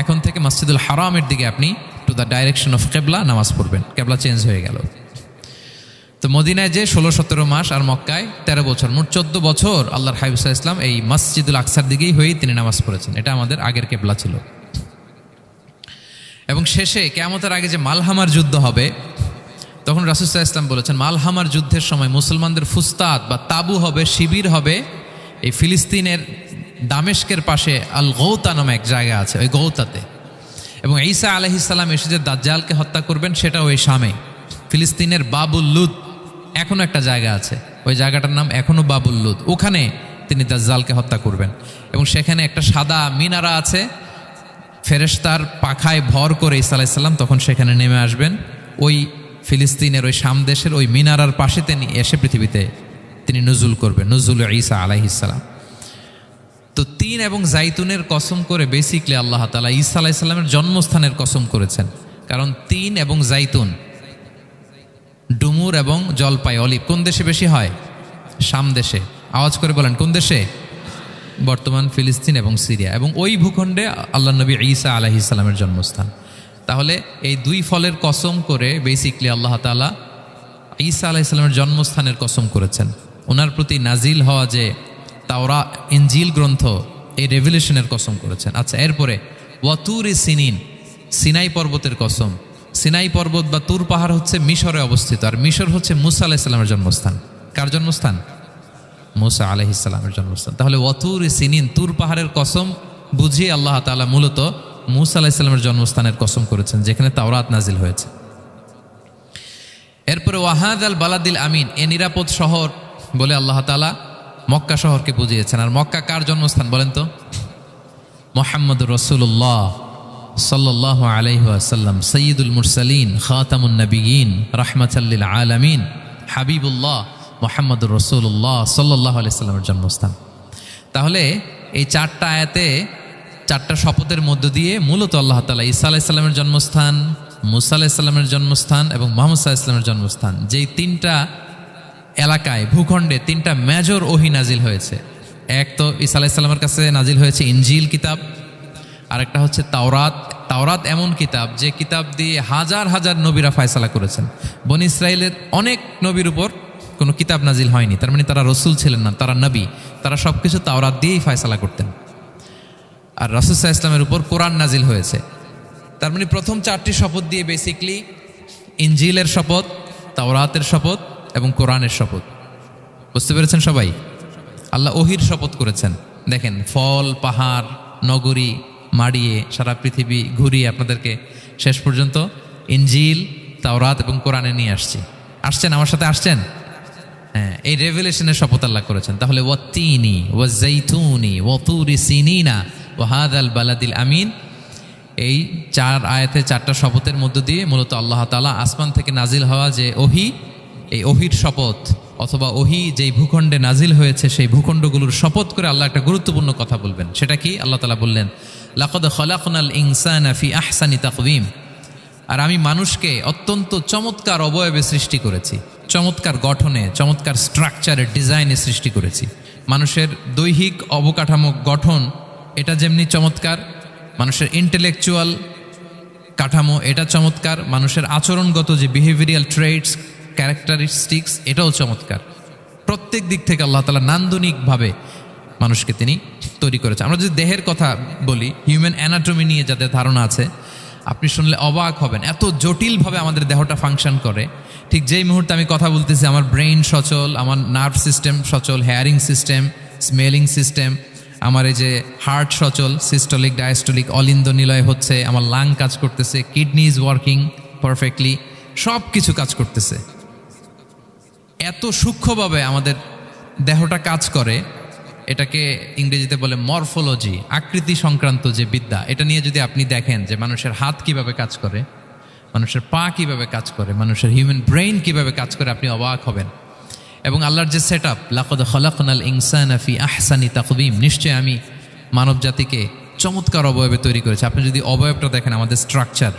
এখন থেকে মসজিদুল হারামের দিকে আপনি টু দ্য ডাইরেকশন অফ কেবলা নামাজ পড়বেন। কেবলা চেঞ্জ হয়ে গেল। তো মদিনায় যে 16-17 মাস আর মক্কায় 13 বছর, মোট 14 বছর আল্লাহর হাবিব সাল্লাল্লাহু আলাইহি ওয়াসাল্লাম এই মসজিদুল আকসার দিকেই হয়েই তিনি নামাজ পড়েছেন। এটা আমাদের আগের কেবলা ছিল। এবং শেষে কিয়ামতের আগে যে মালহামার যুদ্ধ হবে, তখন রাসূল সাল্লাল্লাহু আলাইহি ওয়াসাল্লাম বলেছেন মালহামার যুদ্ধের সময় মুসলমানদের ফুস্তাদ বা তাবু হবে, শিবির হবে এই ফিলিস্তিনের দামেস্কের পাশে আল গৌতা নামে এক জায়গা আছে, ওই গৌতাতে। এবং ঈসা আলাইহিস সালাম এসে যে দাজ্জালকে হত্যা করবেন সেটাও ওই শামে, ফিলিস্তিনের বাবুল লুদ এখনো একটা জায়গা আছে, ওই জায়গাটার নাম এখনো বাবুল লুদ। ওখানে তিনি দাজ্জালকে হত্যা করবেন। এবং সেখানে একটা সাদা মিনারা আছে, ফেরেশতার পাখায় ভর করে ঈসা আলাইহিস সালাম তখন সেখানে নেমে আসবেন। ওই ফিলিস্তিনের ওই শাম দেশের ওই মিনারার পাশে তিনি এসে পৃথিবীতে তিনি নুজুল করবেন, নুজুল ঈসা আলাইহিস সালাম। তো তিন এবং জাইতুনের কসম করে বেসিকলি আল্লাহ তাআলা ঈসা আলাইহিস সালামের জন্মস্থানের কসম করেছেন। কারণ তিন এবং জাইতুন, ডুমুর এবং জলপাই, অলিভ কোন দেশে বেশি হয়? শাম দেশে। আওয়াজ করে বলেন কোন দেশে? বর্তমান ফিলিস্তিন এবং সিরিয়া, এবং ওই ভূখণ্ডে আল্লাহ নবী ঈসা আলাইহিস সালামের জন্মস্থান। তাহলে এই দুই ফলের কসম করে বেসিকলি আল্লাহ তাআলা ঈসা আলাইহিস সালামের জন্মস্থানের কসম করেছেন। ওনার প্রতি নাজিল হওয়া যে তাওরাত ইনজিল গ্রন্থ, এই রেভেলেশনের কসম করেছেন। আচ্ছা, এরপরে ওয়াতুর সিনিন, সিনাই পর্বতের কসম। সিনাই পর্বত বা তুর পাহাড় হচ্ছে মিশরে অবস্থিত, আর মিশর হচ্ছে মুসা আলাইহিস সালামের জন্মস্থান। কার জন্মস্থান? মুসা আলাইহিস সালামের জন্মস্থান। তাহলে ওয়াতুর সিনিন, তুর পাহাড়ের কসম বুঝিয়ে আল্লাহ তাআলা মূলত মুসা আলাইহিস সালামের জন্মস্থানের কসম করেছেন, যেখানে তাওরাত নাজিল হয়েছে। এরপরে ওয়াহাদাল বালাদিল আমিন, এ নিরাপদ শহর বলে আল্লাহ তাআলা মক্কা শহরকে বুঝিয়েছেন। আর মক্কা কার জন্মস্থান বলেন তো? মুহাম্মদুর রাসূলুল্লাহ সাল্লাল্লাহু আলাইহি ওয়াসাল্লাম, সাইয়্যিদুল মুরসালিন, খাতামুন নবিয়্যিন, রাহমাতাল লিল আলামিন, হাবিবুল্লাহ মুহাম্মদুর রাসূলুল্লাহ সাল্লাল্লাহু আলাইহি ওয়াসাল্লামের জন্মস্থান। তাহলে এই চারটা আয়াতে, চারটা শপথের মধ্য দিয়ে মূলত আল্লাহ তাআলা ঈসা আলাইহিস সালামের জন্মস্থান, মুসা আলাইহিস সালামের জন্মস্থান এবং মুহাম্মদ সাল্লাল্লাহু আলাইহি ওয়াসাল্লামের জন্মস্থান, যেই তিনটা এলাকায়, ভূখণ্ডে তিনটা মেজর ওহী নাজিল হয়েছে। এক তো ঈসা আলাইহিস সালামের কাছে নাজিল হয়েছে ইনজিল কিতাব, আরেকটা হচ্ছে তাওরাত। তাওরাত এমন কিতাব যে কিতাব দিয়ে হাজার হাজার নবীরা ফয়সালা করেছেন। বনী ইসরাইলের অনেক নবীর উপর কোনো কিতাব নাজিল হয়নি, তার মানে তারা রসুল ছিলেন না, তারা নবী, তারা সব কিছু তাওরাত দিয়েই ফয়সালা করতেন। আর রাসূল সাল্লাল্লাহু আলাইহি ওয়াসাল্লামের উপর কোরআন নাজিল হয়েছে। তার মানে প্রথম চারটি শপথ দিয়ে বেসিকলি ইনজিলের শপথ, তাওরাতের শপথ এবং কোরআনের শপথ। বুঝতে পেরেছেন সবাই? আল্লাহ ওহির শপথ করেছেন। দেখেন, ফল, পাহাড়, নগরী মাড়িয়ে সারা পৃথিবী ঘুরিয়ে আপনাদেরকে শেষ পর্যন্ত ইনজিল, তাওরাত এবং কোরআনে নিয়ে আসছি। আসছেন আমার সাথে? আসছেন? হ্যাঁ, এই রেভেলেশনের শপথ আল্লাহ করেছেন। তাহলে ওয়াত্তিনি ওয়াজাইতুনি ওয়াতুরি সিনিনা ওয়াহাদাল বালাদিল আমিন, এই চার আয়াতে চারটা শপথের মধ্য দিয়ে মূলত আল্লাহ তাআলা আসমান থেকে নাজিল হওয়া যে ওহী, এই ওহীর শপথ অথবা ওহী যেই ভূখণ্ডে নাজিল হয়েছে সেই ভূখণ্ডগুলোর শপথ করে আল্লাহ একটা গুরুত্বপূর্ণ কথা বলবেন। সেটা কি? আল্লাহ তাআলা বললেন, লাকাদ খালাকনাল ইনসানা ফি আহসানি তাকওয়িম, আর আমি মানুষকে অত্যন্ত চমৎকার অবয়বে সৃষ্টি করেছি, চমৎকার গঠনে, চমৎকার স্ট্রাকচারে, ডিজাইনে সৃষ্টি করেছি। মানুষের দৈহিক অবকাঠামো গঠন এটা যেমনি চমৎকার, মানুষের ইন্টেলেকচুয়াল কাঠামো এটা চমৎকার, মানুষের আচরণগত যে বিহেভিয়ারাল ট্রেটস, ক্যারেক্টারিস্টিক্স এটাও চমৎকার। প্রত্যেক দিক থেকে আল্লাহ তাআলা নান্দনিকভাবে মানুষকে তিনি তৈরি করেছে। আমরা যদি দেহের কথা বলি, হিউম্যান অ্যানাটমি নিয়ে যাদের ধারণা আছে, আপনি শুনলে অবাক হবেন, এত জটিলভাবে আমাদের দেহটা ফাংশন করে। ঠিক যেই মুহূর্তে আমি কথা বলতেছি আমার ব্রেইন সচল, আমার নার্ভ সিস্টেম সচল, হেয়ারিং সিস্টেম, স্মেলিং সিস্টেম, আমার এই যে হার্ট সচল, সিস্টোলিক, ডায়াস্টোলিক, অলিন্দ নিলয় হচ্ছে, আমার লাং কাজ করতেছে, কিডনি ইজ ওয়ার্কিং পারফেক্টলি, সব কিছু কাজ করতেছে। এত সূক্ষ্মভাবে আমাদের দেহটা কাজ করে, এটাকে ইংরেজিতে বলে মরফোলজি, আকৃতি সংক্রান্ত যে বিদ্যা, এটা নিয়ে যদি আপনি দেখেন যে মানুষের হাত কিভাবে কাজ করে, মানুষের পা কিভাবে কাজ করে, মানুষের হিউম্যান ব্রেইন কিভাবে কাজ করে, আপনি অবাক হবেন। এবং আল্লাহর যে সেট আপ, লাকাদ খালাকনাল ইনসানা ফি আহসানি তাকওয়িম, নিশ্চয় আমি মানব জাতিকে চমৎকার অবয়বে তৈরি করেছি। আপনি যদি অবয়বটা দেখেন, আমাদের স্ট্রাকচার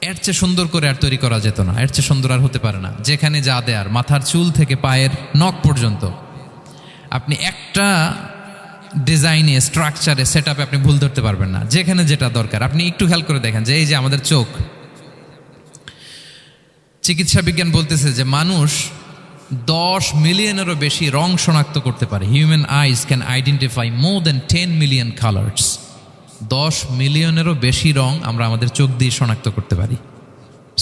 এর চেয়ে সুন্দর করে আর তৈরি করা যেত না, এর চেয়ে সুন্দর আর হতে পারে না। যেখানে যা দেয়ার, মাথার চুল থেকে পায়ের নখ পর্যন্ত, আপনি একটা ডিজাইনে, স্ট্রাকচারে, সেট আপে আপনি ভুল ধরতে পারবেন না। যেখানে যেটা দরকার, আপনি একটু খেয়াল করে দেখেন যে এই যে আমাদের চোখ, চিকিৎসা বিজ্ঞান বলতেছে যে মানুষ 10 মিলিয়নেরও বেশি রং শনাক্ত করতে পারে। Human eyes can identify more than 10 million colours. 10 মিলিয়নেরও বেশি রং আমরা আমাদের চোখ দিয়ে শনাক্ত করতে পারি।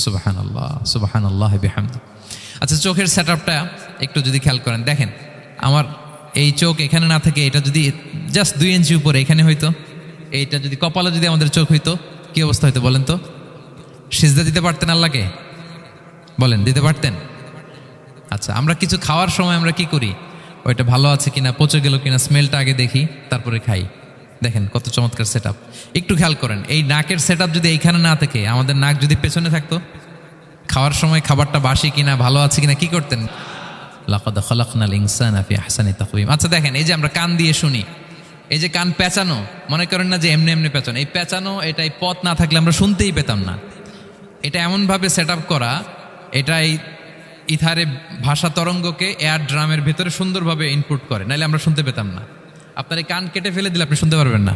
সুবহানাল্লাহ, সুবহানাল্লাহ বিহামদি। আচ্ছা, চোখের সেট আপটা একটু যদি খেয়াল করেন, দেখেন আমার এই চোখ এখানে না থেকে এটা যদি জাস্ট 2 ইঞ্চি উপরে এখানে হইতো, এইটা যদি কপালে যদি আমাদের চোখ হইতো, কি অবস্থা হইতো বলেন তো? সিজদা দিতে পারতেন আল্লাহকে? বলেন, দিতে পারতেন? আচ্ছা, আমরা কিছু খাওয়ার সময় আমরা কি করি? ওইটা ভালো আছে কিনা, পচে গেল কিনা, স্মেলটা আগে দেখি, তারপরে খাই। দেখেন কত চমৎকার সেট আপ। একটু খেয়াল করেন, এই নাকের সেট আপ যদি এইখানে না থাকে, আমাদের নাক যদি পেছনে থাকতো, খাওয়ার সময় খাবারটা বাসি কিনা, ভালো আছে কিনা কি করতেন? লাকাদ খালাকনাল ইনসানা ফি আহসানি তাকওয়িম। আচ্ছা দেখেন, এই যে আমরা কান দিয়ে শুনি, এই যে কান পেঁচানো, মনে করেন না যে এমনি এমনি পেঁচানো, এই পেঁচানো, এটা এই পথ না থাকলে আমরা শুনতেই পেতাম না। এটা এমনভাবে সেট আপ করা, এটা এই ইথারে ভাষা তরঙ্গকে এয়ার ড্রামের ভেতরে সুন্দরভাবে ইনপুট করে, নাহলে আমরা শুনতে পেতাম না। আপনার এই কান কেটে ফেলে দিলে আপনি শুনতে পারবেন না।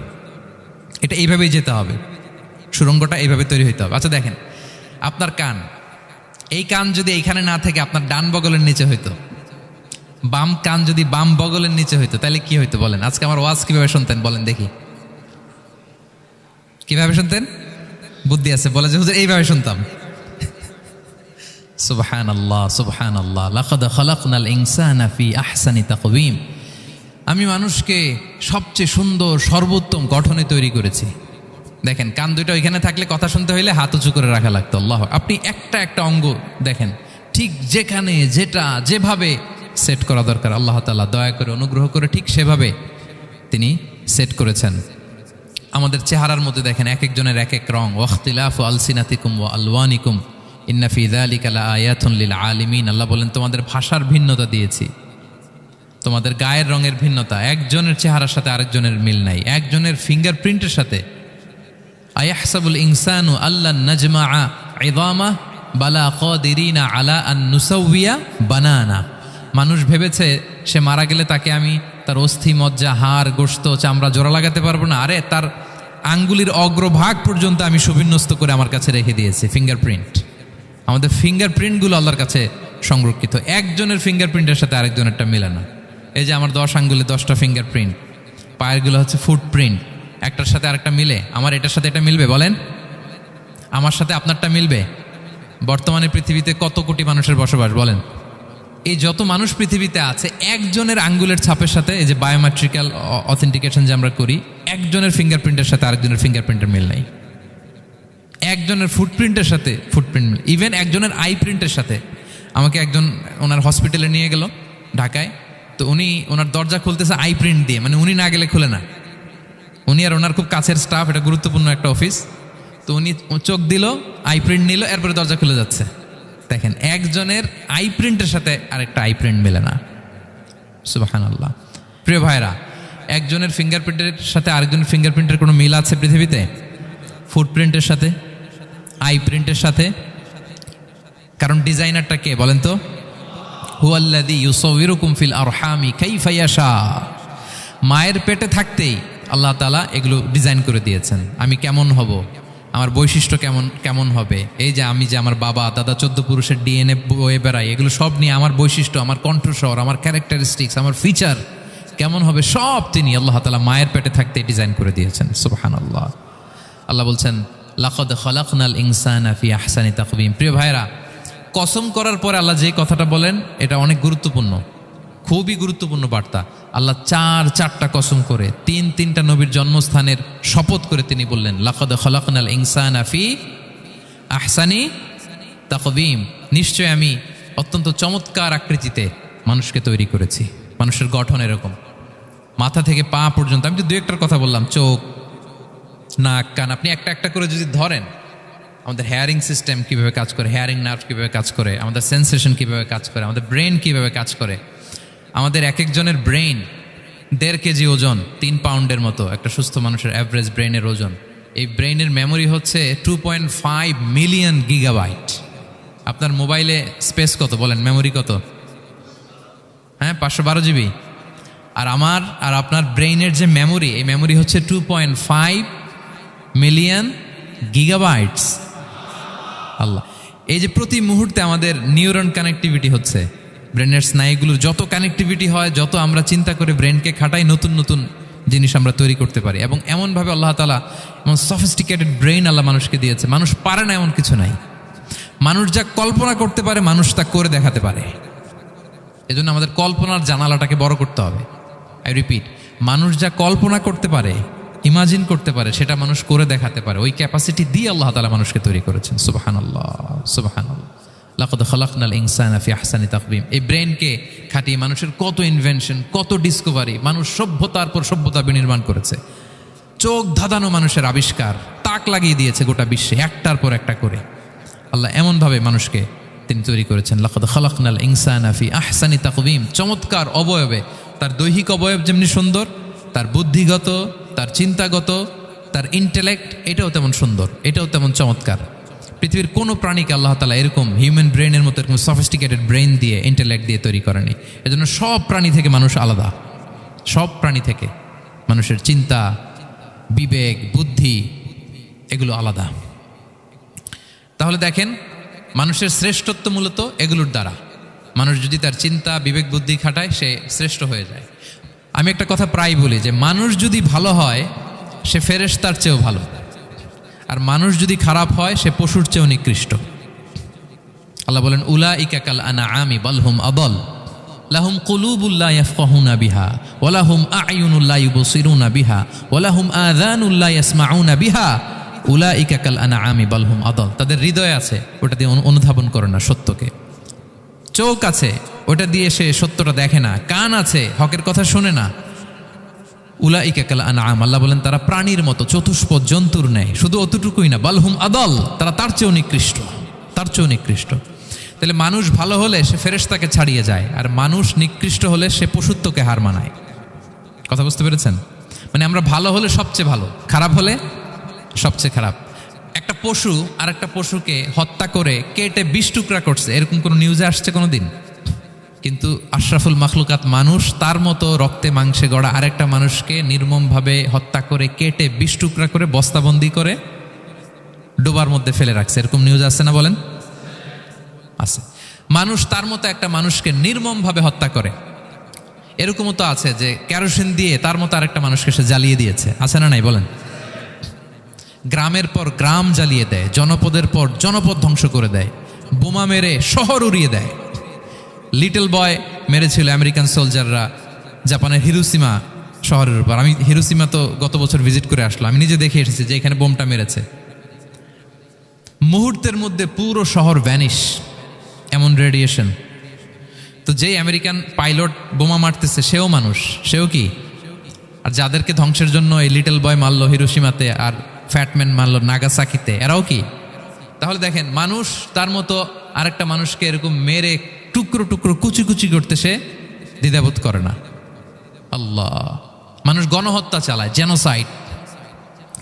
এটা এইভাবেই যেতে হবে, সুরঙ্গটা এইভাবে তৈরি হইতে হবে। আচ্ছা দেখেন, আপনার কান, এই কান যদি এইখানে না থেকে আপনার ডান বগলের নিচে হইতো, বাম কান যদি বাম বগলের নিচে হইতো, তাহলে কি হইতো বলেন? আজকে আমার ওয়াজ কিভাবে শুনতেন বলেন দেখি, কিভাবে শুনতেন? বুদ্ধি আছে বলে যে হুজুর এইভাবে শুনতাম। সুবহানাল্লাহ, সুবহানাল্লাহ। লাকাদ খালাকনাল ইনসানা ফি আহসানি তাকওয়িম। আমি মানুষকে সবচেয়ে সুন্দর সর্বোত্তম গঠনে তৈরি করেছি। দেখেন, কান দুইটা ওইখানে থাকলে কথা শুনতে হইলে হাত উঁচু করে রাখা লাগতো। আল্লাহ, আপনি একটা একটা অঙ্গ দেখেন, ঠিক যেখানে যেটা যেভাবে সেট করা দরকার, আল্লাহ তাআলা দয়া করে অনুগ্রহ করে ঠিক সেভাবে তিনি সেট করেছেন। আমাদের চেহারার মধ্যে দেখেন এক একজনের এক এক রং। ওয়াখতিলাফু আলসিনাতিকুম ওয়া আলওয়ানিকুম ইন্না ফি যালিকা লাআয়াতুন লিল আলিমিন। আল্লাহ বলেন, তোমাদের ভাষার ভিন্নতা দিয়েছি, তোমাদের গায়ের রঙের ভিন্নতা, একজনের চেহারার সাথে আরেকজনের মিল নাই, একজনের ফিঙ্গারপ্রিন্টের সাথে। আয়াহসাবুল ইনসানু আল্লান নাজমাআ ইযামা বালা কাদিরিনা আলা আন নুসাউইয়া বানানা। মানুষ ভেবেছে সে মারা গেলে তাকে আমি তার অস্থি, মজ্জা, হাড়, গোশত, চামড়া জোড়া লাগাতে পারবো না। আরে তার আঙ্গুলির অগ্রভাগ পর্যন্ত আমি সুবিন্যস্ত করে আমার কাছে রেখে দিয়েছি, ফিঙ্গারপ্রিন্ট। আমাদের ফিঙ্গারপ্রিন্টগুলো আল্লাহর কাছে সংরক্ষিত, একজনের ফিঙ্গারপ্রিন্টের সাথে আরেকজনেরটা মিলে না। এই যে আমার 10 আঙ্গুলে 10টা ফিঙ্গারপ্রিন্ট, পায়েরগুলো হচ্ছে ফুটপ্রিন্ট, একটার সাথে আরেকটা মিলে। আমার এটার সাথে এটা মিলবে বলেন? আমার সাথে আপনারটা মিলবে? বর্তমানে পৃথিবীতে কত কোটি মানুষের বসবাস বলেন? এই যত মানুষ পৃথিবীতে আছে, একজনের আঙ্গুলের ছাপের সাথে, এই যে বায়োমেট্রিক্যাল অথেন্টিকেশন যে আমরা করি, একজনের ফিঙ্গারপ্রিন্টের সাথে আরেকজনের ফিঙ্গারপ্রিন্টের মিল নাই। একজনের ফুটপ্রিন্টের সাথে ফুটপ্রিন্ট মিল, ইভেন একজনের আই প্রিন্টের সাথে। আমাকে একজন ওনার হসপিটালে নিয়ে গেল ঢাকায়, তো উনি ওনার দরজা খুলতেছে আই প্রিন্ট দিয়ে, মানে উনি না গেলে খুলে না। উনি আর ওনার খুব কাছের স্টাফ, এটা গুরুত্বপূর্ণ একটা অফিস, তো উনি চোখ দিল, আই প্রিন্ট নিল, এরপরে দরজা খুলে যাচ্ছে। দেখেন, একজনের আই প্রিন্টের সাথে আরেকটা আই প্রিন্ট মেলে না। সুবহানাল্লাহ। প্রিয় ভাইরা, একজনের ফিঙ্গারপ্রিন্টের সাথে আরেকজনের ফিঙ্গারপ্রিন্টের কোনো মিল আছে পৃথিবীতে? ফুটপ্রিন্টের সাথে, আই প্রিন্টের সাথে? কারণ ডিজাইনারটা কে বলেন তো? হুয়াল্লাযী ইউসাউবিরুকুম ফিল আরহামি কাইফা ইয়াশা। মায়ের পেটে থাকতেই আল্লাহ তাআলা এগুলো ডিজাইন করে দিয়েছেন। আমি কেমন হব, আমার বৈশিষ্ট্য কেমন হবে, এই যে আমি যে আমার বাবা দাদা 14 পুরুষের ডিএনএ বয়ে বেড়াই, এগুলো সব নিয়ে আমার বৈশিষ্ট্য, আমার কণ্ঠস্বর, আমার ক্যারেক্টারিস্টিক্স, আমার ফিচার কেমন হবে, সব তিনি আল্লাহ তাআলা মায়ের পেটে থাকতে ডিজাইন করে দিয়েছেন। সুবহানাল্লাহ। আল্লাহ বলছেন, লাকাদ খালাকনাল ইনসানা ফি আহসানি তাকওয়িম। প্রিয় ভাইরা, কসম করার পরে আল্লাহ যে কথাটা বলেন, এটা অনেক গুরুত্বপূর্ণ, খুবই গুরুত্বপূর্ণ বার্তা। আল্লাহ চারটা কসম করে তিনটা নবীর জন্মস্থানের শপথ করে তিনি বললেন, লাকাদ খালাকনাল ইনসানা ফি আহসানি তাকওয়িম। নিশ্চয় আমি অত্যন্ত চমৎকার আকৃতিতে মানুষকে তৈরি করেছি। মানুষের গঠন এরকম, মাথা থেকে পা পর্যন্ত। আমি তো 2-1টার কথা বললাম, চোখ, নাক, কান, আপনি একটা একটা করে যদি ধরেন, আমাদের হেয়ারিং সিস্টেম কিভাবে কাজ করে, হেয়ারিং নার্ভ কিভাবে কাজ করে, আমাদের সেন্সেশন কিভাবে কাজ করে, আমাদের ব্রেন কিভাবে কাজ করে। আমাদের এক একজনের ব্রেন 1.5 কেজি ওজন, 3 পাউন্ডের মতো একটা সুস্থ মানুষের অ্যাভারেজ ব্রেনের ওজন। এই ব্রেনের মেমোরি হচ্ছে 2.5 মিলিয়ন গিগাবাইট। আপনার মোবাইলে স্পেস কত বলেন, মেমোরি কত? হ্যাঁ, 512 জিবি। আর আমার আর আপনার ব্রেইনের যে মেমোরি, এই মেমোরি হচ্ছে 2.5 মিলিয়ন গিগাবাইটস। আল্লাহ, এই যে প্রতি মুহূর্তে আমাদের নিউরন কানেক্টিভিটি হচ্ছে, ব্রেনের স্নায়ুগুলোর যত কানেক্টিভিটি হয়, যত আমরা চিন্তা করে ব্রেনকে খাটাই, নতুন নতুন জিনিস আমরা তৈরি করতে পারি। এবং এমনভাবে আল্লাহ তাআলা এমন সফিস্টিকেটেড ব্রেইন আল্লাহ মানুষকে দিয়েছে, মানুষ পারে না এমন কিছু নাই। মানুষ যা কল্পনা করতে পারে, মানুষ তা করে দেখাতে পারে। এজন্য আমাদের কল্পনার জানালাটাকে বড় করতে হবে। আই রিপিট, মানুষ যা কল্পনা করতে পারে, ইমাজিন করতে পারে, সেটা মানুষ করে দেখাতে পারে। ওই ক্যাপাসিটি দিয়ে আল্লাহ তাআলা মানুষকে তৈরি করেছেন। সুবহানাল্লাহ, সুবহানাল্লাহ। লাকাদ খালাকনাল ইনসানা ফি আহসানি তাকওয়িম। এই ব্রেনকে খাটিয়ে মানুষের কত ইনভেনশন, কত ডিসকভারি, মানুষ সভ্যতার পর সভ্যতা বিনির্মাণ করেছে। চোখ ধাঁধানো মানুষের আবিষ্কার, তাক লাগিয়ে দিয়েছে গোটা বিশ্বে একটার পর একটা করে। আল্লাহ এমনভাবে মানুষকে তিনি তৈরি করেছেন। লাকাদ খালাকনাল ইনসানা ফি আহসানি তাকওয়িম। চমৎকার অবয়বে, তার দৈহিক অবয়ব যেমনি সুন্দর, তার বুদ্ধিগত, তার চিন্তাগত, তার ইন্টেলেক্ট, এটাও তেমন সুন্দর, এটাও তেমন চমৎকার। পৃথিবীর কোনো প্রাণীকে আল্লাহ তাআলা এরকম হিউম্যান ব্রেনের মতো এরকম সফিস্টিকেটেড ব্রেন দিয়ে, ইন্টেলেক্ট দিয়ে তৈরি করেনি। এজন্য সব প্রাণী থেকে মানুষ আলাদা। সব প্রাণী থেকে মানুষের চিন্তা, বিবেক, বুদ্ধি এগুলো আলাদা। তাহলে দেখেন, মানুষের শ্রেষ্ঠত্ব মূলত এগুলোর দ্বারা। মানুষ যদি তার চিন্তা, বিবেক, বুদ্ধি খাটায়, সে শ্রেষ্ঠ হয়ে যায়। আমি একটা কথা প্রায় বলি যে মানুষ যদি ভালো হয় সে ফেরেশতার চেয়েও ভালো, আর মানুষ যদি খারাপ হয় সে পশুর চেয়েও নিকৃষ্ট। আল্লাহ বলেন উলাইকা কাল আনআমি বাল হুম আদাল লাহুম কুলুবুল লা ইয়াফকাহুনা বিহা ওয়া লাহুম আ'য়ুনুল লা ইউবসিরুনা বিহা ওয়া লাহুম আযানুল লা ইয়াসমাউনা বিহা উলাইকা কাল আনআমি বাল হুম আদাল। তাদের হৃদয় আছে, ওটা দিয়ে অনুধাবন করে না সত্যকে। চোখ আছে, ওটা দিয়ে সে সত্যটা দেখে না। কান আছে, হকের কথা শোনে না। উলাইকা কাল আনআম, আল্লাহ বলেন তারা প্রাণীর মতো, চতুষ্পদ জন্তুর ন্যায়। শুধু অতটুকুই না, বাল হুম আদাল, তারা তার চেয়েও নিকৃষ্ট, তার চেয়েও নিকৃষ্ট। তাহলে মানুষ ভালো হলে সে ফেরেশতাকে ছাড়িয়ে যায়, আর মানুষ নিকৃষ্ট হলে সে পশুত্বকে হার মানায়। কথা বুঝতে পেরেছেন? মানে আমরা ভালো হলে সবচেয়ে ভালো, খারাপ হলে সবচেয়ে খারাপ। একটা পশু আর একটা পশুকে হত্যা করে কেটে 20 টুকরা করছে, এরকম কোনো নিউজে আসছে কোনো দিন? কিন্তু আশরাফুল মাখলুকাত মানুষ তার মতো রক্তে মাংসে গড়া আরেকটা মানুষকে নির্মমভাবে হত্যা করে কেটে 20 টুকরা করে বস্তাবন্দি করে ডোবার মধ্যে ফেলে রাখছে, এরকম নিউজ আছে না বলেন? আছে। মানুষ তার মতো একটা মানুষকে নির্মমভাবে হত্যা করে। এরকমও তো আছে যে কেরোসিন দিয়ে তার মতো আরেকটা মানুষকে সে জ্বালিয়ে দিয়েছে, আছে না নাই বলেন? গ্রামের পর গ্রাম জ্বালিয়ে দেয়, জনপদের পর জনপদ ধ্বংস করে দেয়, বোমা মেরে শহর উড়িয়ে দেয়। লিটল বয় মেরেছিল আমেরিকান সোলজাররা জাপানের হিরোশিমা শহরের উপর। আমি হিরোশিমা তো গত বছর ভিজিট করে আসলাম, আমি নিজে দেখে এসেছি যে এখানে বোমটা মেরেছে। মুহূর্তের মধ্যে পুরো শহর ভ্যানিশ, এমন রেডিয়েশন। তো যেই আমেরিকান পাইলট বোমা মারতেছে সেও মানুষ, সেও কি? আর যাদেরকে ধ্বংসের জন্য এই লিটল বয় মারলো হিরোশিমাতে আর ফ্যাটম্যান মারলো নাগাসাকিতে, এরাও কি? তাহলে দেখেন, মানুষ তার মতো আরেকটা মানুষকে এরকম মেরে টুকরো টুকরো কুচি কুচি করতে সে দ্বিধাবোধ করে না। আল্লাহ, মানুষ গণহত্যা চালায়, জেনোসাইড।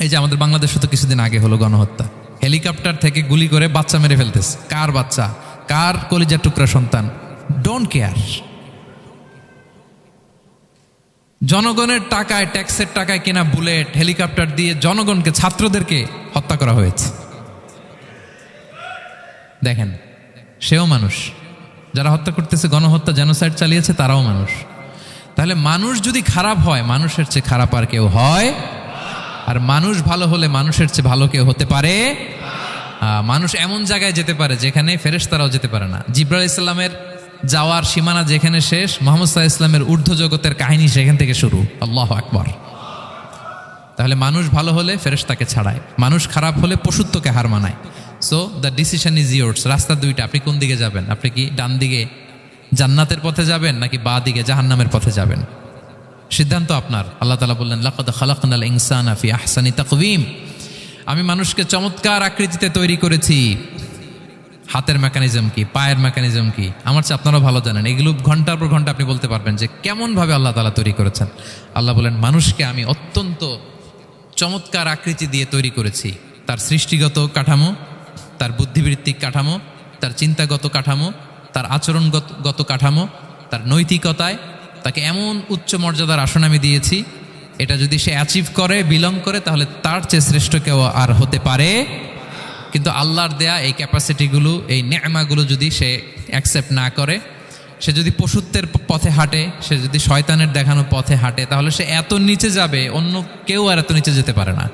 এই যে আমাদের বাংলাদেশে তো কিছুদিন আগে হলো গণহত্যা, হেলিকপ্টার থেকে গুলি করে বাচ্চা মেরে ফেলতেছে। কার বাচ্চা, কার কলিজার টুকরা সন্তান, ডোন্ট কেয়ার। জনগণের টাকায়, ট্যাক্সের টাকায় কেনা বুলেট, হেলিকপ্টার দিয়ে জনগণকে, ছাত্রদেরকে হত্যা করা হয়েছে। দেখেন, সেও মানুষ। যারা হত্যা করতেছে, গণহত্যা, জেনোসাইড চালিয়েছে, তারাও মানুষ। তাহলে মানুষ যদি খারাপ হয়, মানুষের চেয়ে খারাপ আর কেউ হয়? আর মানুষ ভালো হলে মানুষের চেয়ে ভালো কেউ হতে পারে? মানুষ এমন জায়গায় যেতে পারে যেখানে ফেরেশতারাও যেতে পারে না। জিবরাইল আলাইহিস সালামের যাওয়ার সীমানা যেখানে শেষ, মুহাম্মদ সাল্লাল্লাহু আলাইহি ওয়াসাল্লামের ঊর্ধ্ব জগতের কাহিনী সেখান থেকে শুরু। আল্লাহু আকবার। তাহলে মানুষ ভালো হলে ফেরেশতাকে ছাড়ায়, মানুষ খারাপ হলে পশুত্বকে হার মানায়। So the decision is yours. রাস্তা দুইটা, আপনি কোন দিকে যাবেন? আপনি কি ডান দিকে জান্নাতের পথে যাবেন নাকি বাঁ দিকে জাহান্নামের পথে যাবেন? সিদ্ধান্ত আপনার। আল্লাহ তাআলা বললেন লাকাদ খালাকনাল ইনসানা ফি আহসানি তাকওয়িম। আমি মানুষকে চমৎকার আকৃতিতে তৈরি করেছি। হাতের মেকানিজম কি, পায়ের মেকানিজম কি, আমার চেয়ে আপনারাও ভালো জানেন। এগুলো ঘন্টার পর ঘন্টা আপনি বলতে পারবেন যে কেমনভাবে আল্লাহ তাআলা তৈরি করেছেন। আল্লাহ বলেন মানুষকে আমি অত্যন্ত চমৎকার আকৃতি দিয়ে তৈরি করেছি। তার সৃষ্টিগত কাঠামো, তার বুদ্ধিবৃত্তিক কাঠামো, তার চিন্তাগত কাঠামো, তার আচরণগত কাঠামো, তার নৈতিকতায় তাকে এমন উচ্চ মর্যাদার আসন আমি দিয়েছি, এটা যদি সে অ্যাচিভ করে, বিলং করে, তাহলে তার চেয়ে শ্রেষ্ঠ কেউ আর হতে পারে। কিন্তু আল্লাহর দেয়া এই ক্যাপাসিটিগুলো, এই নেয়ামাগুলো যদি সে অ্যাকসেপ্ট না করে, সে যদি পশুত্বের পথে হাঁটে, সে যদি শয়তানের দেখানো পথে হাঁটে, তাহলে সে এত নিচে যাবে, অন্য কেউ আর এত নিচে যেতে পারে না।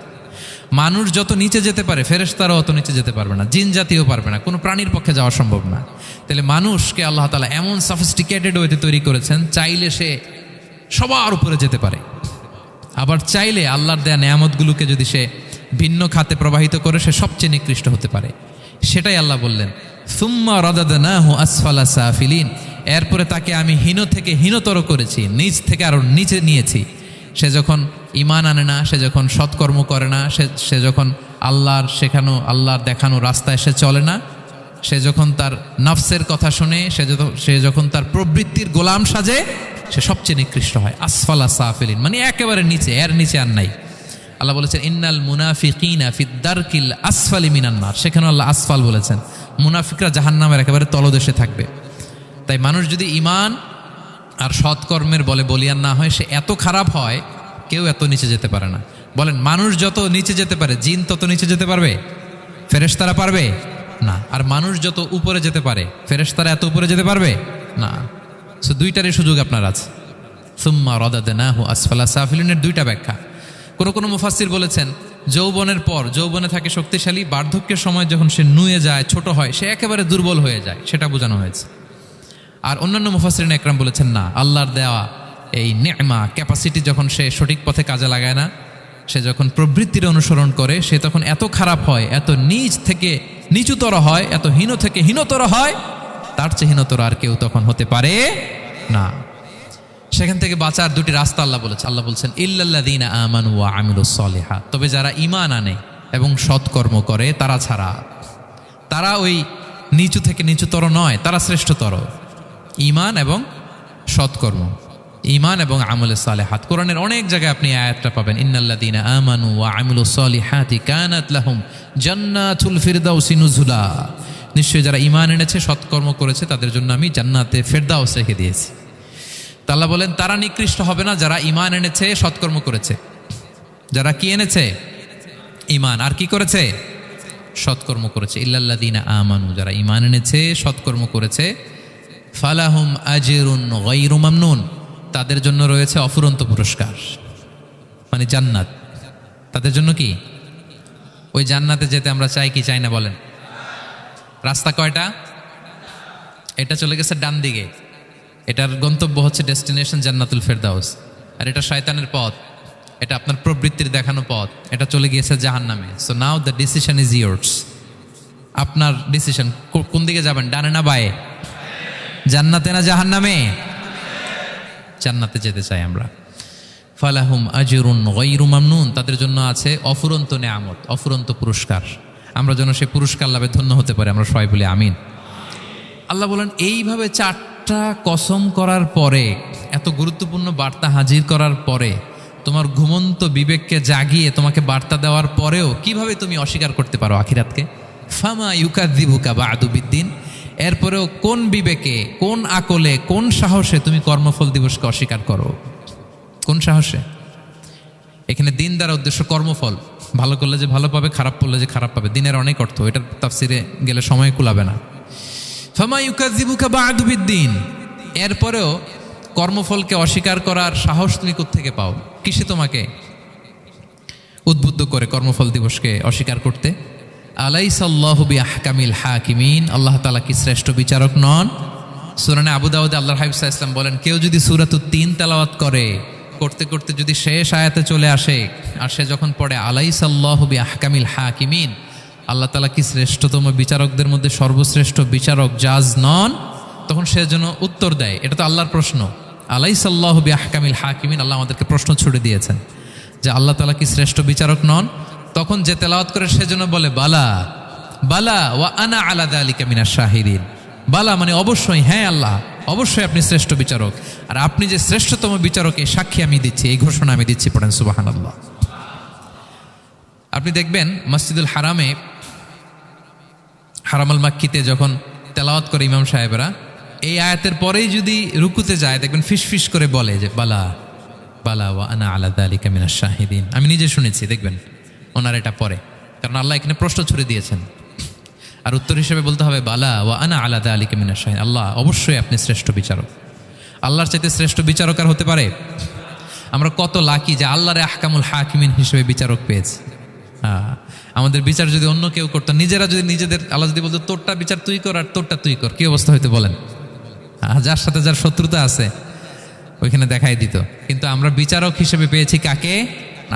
মানুষ যত নিচে যেতে পারে, ফেরেশতারাও অত নিচে যেতে পারবে না, জিন জাতিও পারবে না, কোনো প্রাণীর পক্ষে যাওয়া সম্ভব না। তাহলে মানুষকে আল্লাহ তাআলা এমন সফিস্টিকেটেড ওয়েতে তৈরি করেছেন, চাইলে সে সবার উপরে যেতে পারে, আবার চাইলে আল্লাহর দেয়া নেয়ামতগুলোকে যদি সে ভিন্ন খাতে প্রবাহিত করে, সে সবচেয়ে নিকৃষ্ট হতে পারে। সেটাই আল্লাহ বললেন, সুম্মা রাদাদনাহু আসফালা সাফিলিন, এরপরে তাকে আমি হীন থেকে হীনতর করেছি, নিচ থেকে আরো নিচে নিয়েছি। সে যখন ঈমান আনে না, সে যখন সৎকর্ম করে না, সে যখন আল্লাহর দেখানো রাস্তায় সে চলে না, সে যখন তার নফসের কথা শুনে, সে যখন তার প্রবৃত্তির গোলাম সাজে, সে সবচেয়ে নিকৃষ্ট হয়। আসফালা সাফিলিন মানে একেবারে নিচে, এর নিচে আর নাই। আল্লাহ বলেছেন ইন্নাল মুনাফিকিনা ফিদ দারকিল আসফালি মিনান নার, সেখানে আল্লাহ আসফাল বলেছেন। মুনাফিকরা জাহান্নামের একেবারে তলদেশে থাকবে। তাই মানুষ যদি ঈমান আর সৎকর্মের বলে বলিয়ান না হয়, সে এত খারাপ হয়, কেউ এত নিচে যেতে পারে না। বলেন, মানুষ যত নিচে যেতে পারে, জিন তত নিচে যেতে পারবে? ফেরেশতারা পারবে না। আর মানুষ যত উপরে যেতে পারে, ফেরেশতারা এত উপরে যেতে পারবে না। সো দুইটারই সুযোগ আপনার আছে। সুম্মা রাদাদনাহু আসফালা সাফিলিনের দুইটা ব্যাখ্যা। কোন মুফাসসির বলেছেন, যৌবনের পর, যৌবনে থাকে শক্তিশালী, বার্ধক্যের সময় যখন সে নুয়ে যায়, ছোট হয়, সে একেবারে দুর্বল হয়ে যায়, সেটা বোঝানো হয়েছে। আর অন্যান্য মুফাসসিরিন একরাম বলেছেন না, আল্লাহর দেওয়া এই নে'মা, ক্যাপাসিটি যখন সে সঠিক পথে কাজে লাগায় না, সে যখন প্রবৃত্তির অনুসরণ করে, সে তখন এত খারাপ হয়, এত নিচ থেকে নিচুতর হয়, এত হীন থেকে হীনতর হয়, তার চেয়ে হীনতর আর কেউ তখন হতে পারে না। সেখান থেকে বাঁচার দুটি রাস্তা আল্লাহ বলেছে। আল্লাহ বলছেন ইল্লাল্লাযীনা আমানু ওয়া আমিলুস সলিহাত, তবে যারা ঈমান আনে এবং সৎকর্ম করে তারা ছাড়া। তারা ওই নিচু থেকে নিচুতর নয়, তারা শ্রেষ্ঠতর। ঈমান এবং সৎকর্ম, ঈমান এবং আমলে সালেহাত। কোরআনের অনেক জায়গায় আপনি আয়াতটা পাবেন, ইন্নাল্লাযীনা আমানু ওয়া আমিলুস সলিহাতি কানাত লাহুম জান্নাতুল ফিরদাউসি নুজুলা, নিশ্চয়ই যারা ঈমান এনেছে, সৎকর্ম করেছে, তাদের জন্য আমি জান্নাতে ফেরদাউস রেখে দিয়েছি। আল্লাহ বলেন তারা নিকৃষ্ট হবে না যারা ঈমান এনেছে, সৎকর্ম করেছে। যারা কি এনেছে? ঈমান। আর কি করেছে? সৎকর্ম করেছে। ইল্লাল্লাযীনা আমানু, যারা ঈমান এনেছে, সৎকর্ম করেছে, ফালাহুম আজরুন গায়রু মামনুন, তাদের জন্য রয়েছে অফুরন্ত পুরস্কার, মানে জান্নাত। তাদের জন্য কি? ওই জান্নাতে যেতে আমরা চাই কি চাই না বলেন? রাস্তা কয়টা? এটা চলে গেছে ডান দিকে, এটার গন্তব্য হচ্ছে ডেস্টিনেশন জান্নাতুল ফেরদাউস। আর এটা শয়তানের পথ, এটা আপনার প্রবৃত্তির দেখানো পথ, এটা চলে গিয়েছে জাহান্নামে। So now the decision is years. আপনার ডিসিশন, কোন দিকে যাবেন, ডানে না বায়ে? জান্নাতে না জাহান্নামে? জান্নাতে যেতে চাই আমরা। ফালাহুম আজরুন গায়রু মামনুন, তাদের জন্য আছে অফুরন্ত নেয়ামত, অফুরন্ত পুরস্কার। আমরা যেন সেই পুরস্কার লাভে ধন্য হতে পারি, আমরা সবাই বলি আমিন। আল্লাহ বলেন এইভাবে চারটা কসম করার পরে, এত গুরুত্বপূর্ণ বার্তা হাজির করার পরে, তোমার ঘুমন্ত বিবেককে জাগিয়ে তোমাকে বার্তা দেওয়ার পরেও কিভাবে তুমি অস্বীকার করতে পারো আখিরাতকে? ফামা ইউকাযযিবুকা বা'দু বিদ্দিন, এরপরেও কোন বিবেকে, কোন আকলে, কোন সাহসে তুমি কর্মফল দিবসকে অস্বীকার করো? কোন সাহসে? এখানে দিন দ্বারা উদ্দেশ্য কর্মফল। ভালো করলে যে ভালো পাবে, খারাপ করলে যে খারাপ পাবে, দিনের অনেক অর্থ, এটার তাফসিরে গেলে সময় কুলাবে না। ফামা ইউকাযযিবুকা বা'দু বিদ্দিন, এরপরেও কর্মফলকে অস্বীকার করার সাহস তুমি কোত্থেকে পাও? কিসে তোমাকে উদ্বুদ্ধ করে কর্মফল দিবসকে অস্বীকার করতে? আলাইসাল্লাহু বিআহকামিল হাকিমিন, আল্লাহ তাআলা কি শ্রেষ্ঠ বিচারক নন? সূরা আবু দাউদে আল্লাহর হাবিব সাল্লাল্লাহু আলাইহি ওয়াসাল্লাম বলেন, কেউ যদি সূরাতুত তিন তেলাওয়াত করে, করতে করতে যদি শেষ আয়াতে চলে আসে, আর সে যখন পড়ে আলাইসাল্লাহু বিআহকামিল হাকিমিন, আল্লাহ তাআলা কি শ্রেষ্ঠতম বিচারকদের মধ্যে সর্বশ্রেষ্ঠ বিচারক জাজ নন? তখন সে যেন উত্তর দেয়, এটা তো আল্লাহর প্রশ্ন, আলাইসাল্লাহু বিআহকামিল হাকিমিন, আল্লাহ আমাদেরকে প্রশ্ন ছুড়ে দিয়েছেন যে আল্লাহ তাআলা কি শ্রেষ্ঠ বিচারক নন? তখন যে তেলাওয়াত করে সে যেন বলে বালা বালা ওয়া আনা আলা যালিকা মিনাশ শাহিদিন। বালা মানে অবশ্যই, হ্যাঁ আল্লাহ অবশ্যই আপনি শ্রেষ্ঠ বিচারক, আর আপনি যে শ্রেষ্ঠতম বিচারক এই সাক্ষী আমি দিচ্ছি, এই ঘোষণা আমি দিচ্ছি। পড়েন সুবহানাল্লাহ। আপনি দেখবেন মসজিদুল হারামে, হারামাল মাক্কিতে যখন তেলাওয়াত করে ইমাম সাহেবরা, এই আয়াতের পরেই যদি রুকুতে যায়, দেখবেন ফিসফিস করে বলে যে বালা বালা ওয়া আনা আলা যালিকা মিনাশ শাহিদিন। আমি নিজে শুনেছি, দেখবেন ওনার এটা পরে, কারণ আল্লাহ এখানে প্রশ্ন ছুড়ে দিয়েছেন। আর উত্তর হিসেবে বলতে হবে বালা ওয়া আনা আলা যালিকা মিনাশ শাহিদিন, আল্লাহ অবশ্যই আপনি শ্রেষ্ঠ বিচারক। আল্লাহর চাইতে শ্রেষ্ঠ বিচারক আর হতে পারে? আমরা কত লাকি যে আল্লাহর আহকামুল হাকিমিন হিসেবে বিচারক পেয়েছি। আমাদের বিচার যদি অন্য কেউ করতো, নিজেরা যদি নিজেদের, আল্লাহ যদি বলতো তোরটা বিচার তুই কর আর তোরটা তুই কর, কি অবস্থা হইতো বলেন? যার সাথে যার শত্রুতা আছে ওইখানে দেখাই দিত। কিন্তু আমরা বিচারক হিসেবে পেয়েছি কাকে?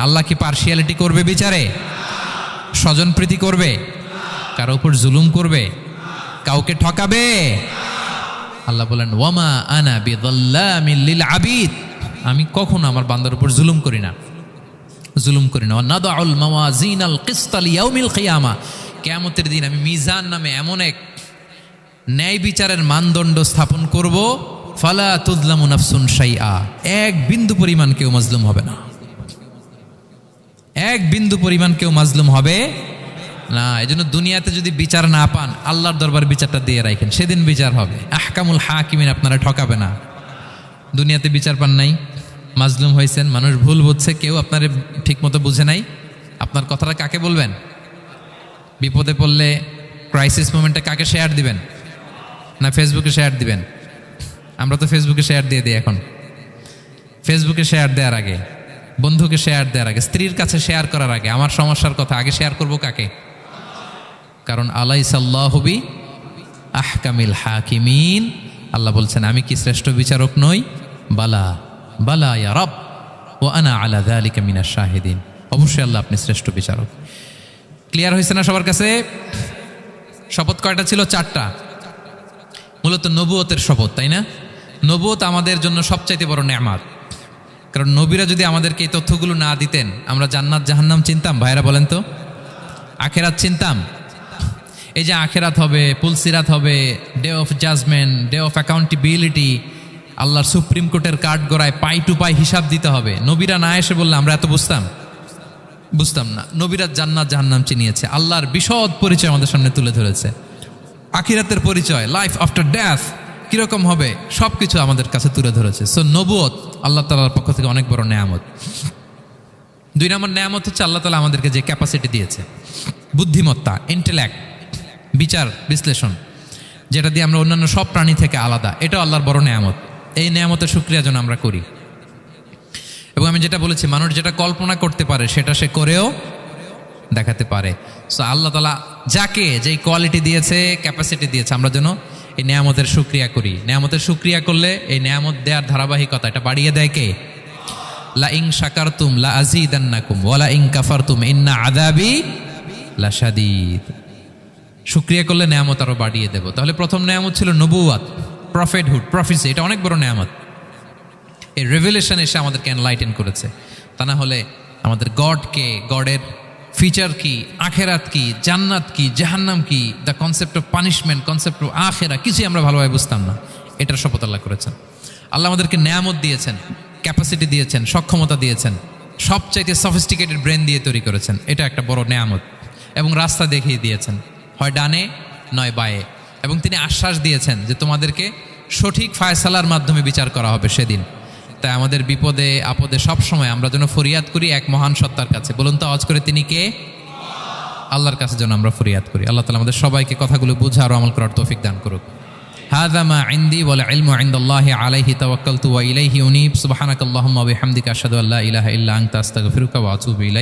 আল্লাহ কি পার্সিয়ালিটি করবে বিচারে? স্বজনপ্রীতি করবে? কারো উপর জুলুম করবে, কাউকে ঠকাবে। আল্লাহ বলেন ওয়ামা আনা বিযাল্লামিল লিল আবিদ, আমি কখনো আমার বান্দার উপর জুলুম করি না, জুলুম করি না। নাদাউল মাওয়াজিনাল কিসতা লিয়াউমিল কিয়ামা, কিয়ামতের দিন আমি মিজান নামে এমন এক ন্যায় বিচারের মানদণ্ড স্থাপন করব, ফালা তুযলামু নাফসুন শাইআ, এক বিন্দু পরিমাণ কেউ মাজলুম হবে না, এক বিন্দু পরিমাণ কেউ মাজলুম হবে না। এজন্য দুনিয়াতে যদি বিচার না পান, আল্লাহর দরবার বিচারটা দিয়ে রাখেন, সেদিন বিচার হবে। আহকামুল হাকিমিন আপনারা ঠকাবে না। দুনিয়াতে বিচার পান নাই, মাজলুম হয়েছেন, মানুষ ভুল বুঝছে, কেউ আপনার ঠিক মতো বুঝে নাই, আপনার কথাটা কাকে বলবেন? বিপদে পড়লে ক্রাইসিস মোমেন্টে কাকে শেয়ার দিবেন? না ফেসবুকে শেয়ার দিবেন? আমরা তো ফেসবুকে শেয়ার দিয়ে দিই এখন। ফেসবুকে শেয়ার দেওয়ার আগে, বন্ধুকে শেয়ার দেওয়ার আগে, স্ত্রীর কাছে শেয়ার করার আগে আমার সমস্যার কথা আগে শেয়ার করব কাকে? কারণ আলাইসাল্লাহু বি আহকামিল হাকিমিন, আল্লাহ বলছেন আমি কি শ্রেষ্ঠ বিচারক নই? বালা বালা ইয়া রব ওয়া আনা আলা যালিকা মিনাশ শাহিদিন, অবশ্যই আল্লাহ আপনি শ্রেষ্ঠ বিচারক। ক্লিয়ার হয়েছে না সবার কাছে? শপথ কয়টা ছিল? 4টা। মূলত নবুয়তের শপথ, তাই না? নবুয়ত আমাদের জন্য সবচাইতে বড় নেয়ামত। কারণ নবীরা যদি আমাদেরকে এই তথ্যগুলো না দিতেন, আমরা জান্নাত জাহান্নাম চিনতাম? ভাইরা বলেন তো, আখেরাত চিনতাম? এই যে আখেরাত হবে, পুলসিরাত হবে, day of judgement, day of accountability, আল্লাহর সুপ্রিম কোর্টের কাঠ গড়ায় পাই টু পাই হিসাব দিতে হবে, নবীরা না এসে বললে আমরা এত বুঝতাম না। নবীরা জান্নাত জাহান্নাম চিনিয়েছে, আল্লাহর বিশদ পরিচয় আমাদের সামনে তুলে ধরেছে, আখিরাতের পরিচয়, লাইফ আফটার ডেথ কিরকম হবে, সবকিছু আমাদের কাছে তুলে ধরেছে। সো নবুয়ত আল্লাহ তাআলার পক্ষ থেকে অনেক বড় নেয়ামত। 2 নম্বর নেয়ামত হচ্ছে আল্লাহ তাআলা আমাদেরকে যে ক্যাপাসিটি দিয়েছে, বুদ্ধিমত্তা, ইন্টেলেক্ট, বিচার বিশ্লেষণ, যেটা দিয়ে আমরা অন্যান্য সব প্রাণী থেকে আলাদা, এটাও আল্লাহর বড় নেয়ামত। এই নেয়ামতের শুকরিয়া যেন আমরা করি। এবং আমি যেটা বলেছি, মানুষ যেটা কল্পনা করতে পারে সেটা সে করেও দেখাতে পারে। সো আল্লাহ তাআলা যাকে যেই কোয়ালিটি দিয়েছে, ক্যাপাসিটি দিয়েছে, আমরা যেন এই নেয়ামতের শুকরিয়া করি। নেয়ামতের শুকরিয়া করলে এই নেয়ামত দেওয়ার ধারাবাহিকতা এটা বাড়িয়ে দেয় কে? লা ইন শাকারতুম লা আযীদান্নাকুম ওয়া লা ইন কাফারতুম ইন্না আযাবি লাশাদীদ। শুকরিয়া করলে নেয়ামত আরো বাড়িয়ে দেব। তাহলে প্রথম নেয়ামত ছিল নবুওয়াত, প্রফেটহুড, প্রফেসি, এটা অনেক বড় নেয়ামত। এই রেভেলেশন এসে আমাদেরকে এনলাইটেন করেছে। তা না হলে আমাদের গডকে, গডের ফিচার কি, আখেরাত কি, জান্নাত কি, জাহান্নাম কি, the concept of punishment, concept of আখেরা, কিছুই আমরা ভালোভাবে বুঝতাম না। এটার শপথ আল্লাহ করেছেন। আল্লাহ আমাদেরকে নেয়ামত দিয়েছেন, ক্যাপাসিটি দিয়েছেন, সক্ষমতা দিয়েছেন, সবচাইতে সফিস্টিকেটেড ব্রেন দিয়ে তৈরি করেছেন, এটা একটা বড় নেয়ামত। এবং রাস্তা দেখিয়ে দিয়েছেন, হয় ডানে নয় বায়ে। এবং তিনি আশ্বাস দিয়েছেন যে তোমাদেরকে সঠিক ফায়সালার মাধ্যমে বিচার করা হবে সেদিন। তাই আমাদের বিপদে আপদে সবসময় আমরা যেন ফরিয়াদ করি এক মহান সত্তার কাছে। বলুন তো আওয়াজ করে, তিনি কে? আল্লাহর কাছে যেন আমরা ফরিয়াদ করি। আল্লাহ তাআলা আমাদের সবাইকে কথাগুলো বুঝা আর আমল করার তৌফিক দান করুক। হাযা মা ইনদি ওয়াল ইলমু ইনদাল্লাহি আলাইহি তাওয়াক্কালতু ওয়া ইলাইহি উনীব। সুবহানাকাল্লাহুম্মা ওয়া বিহামদিকা আশহাদু আল্লা ইলাহা ইল্লা আনতা আস্তাগফিরুকা ওয়া আতুবু ইলাইক।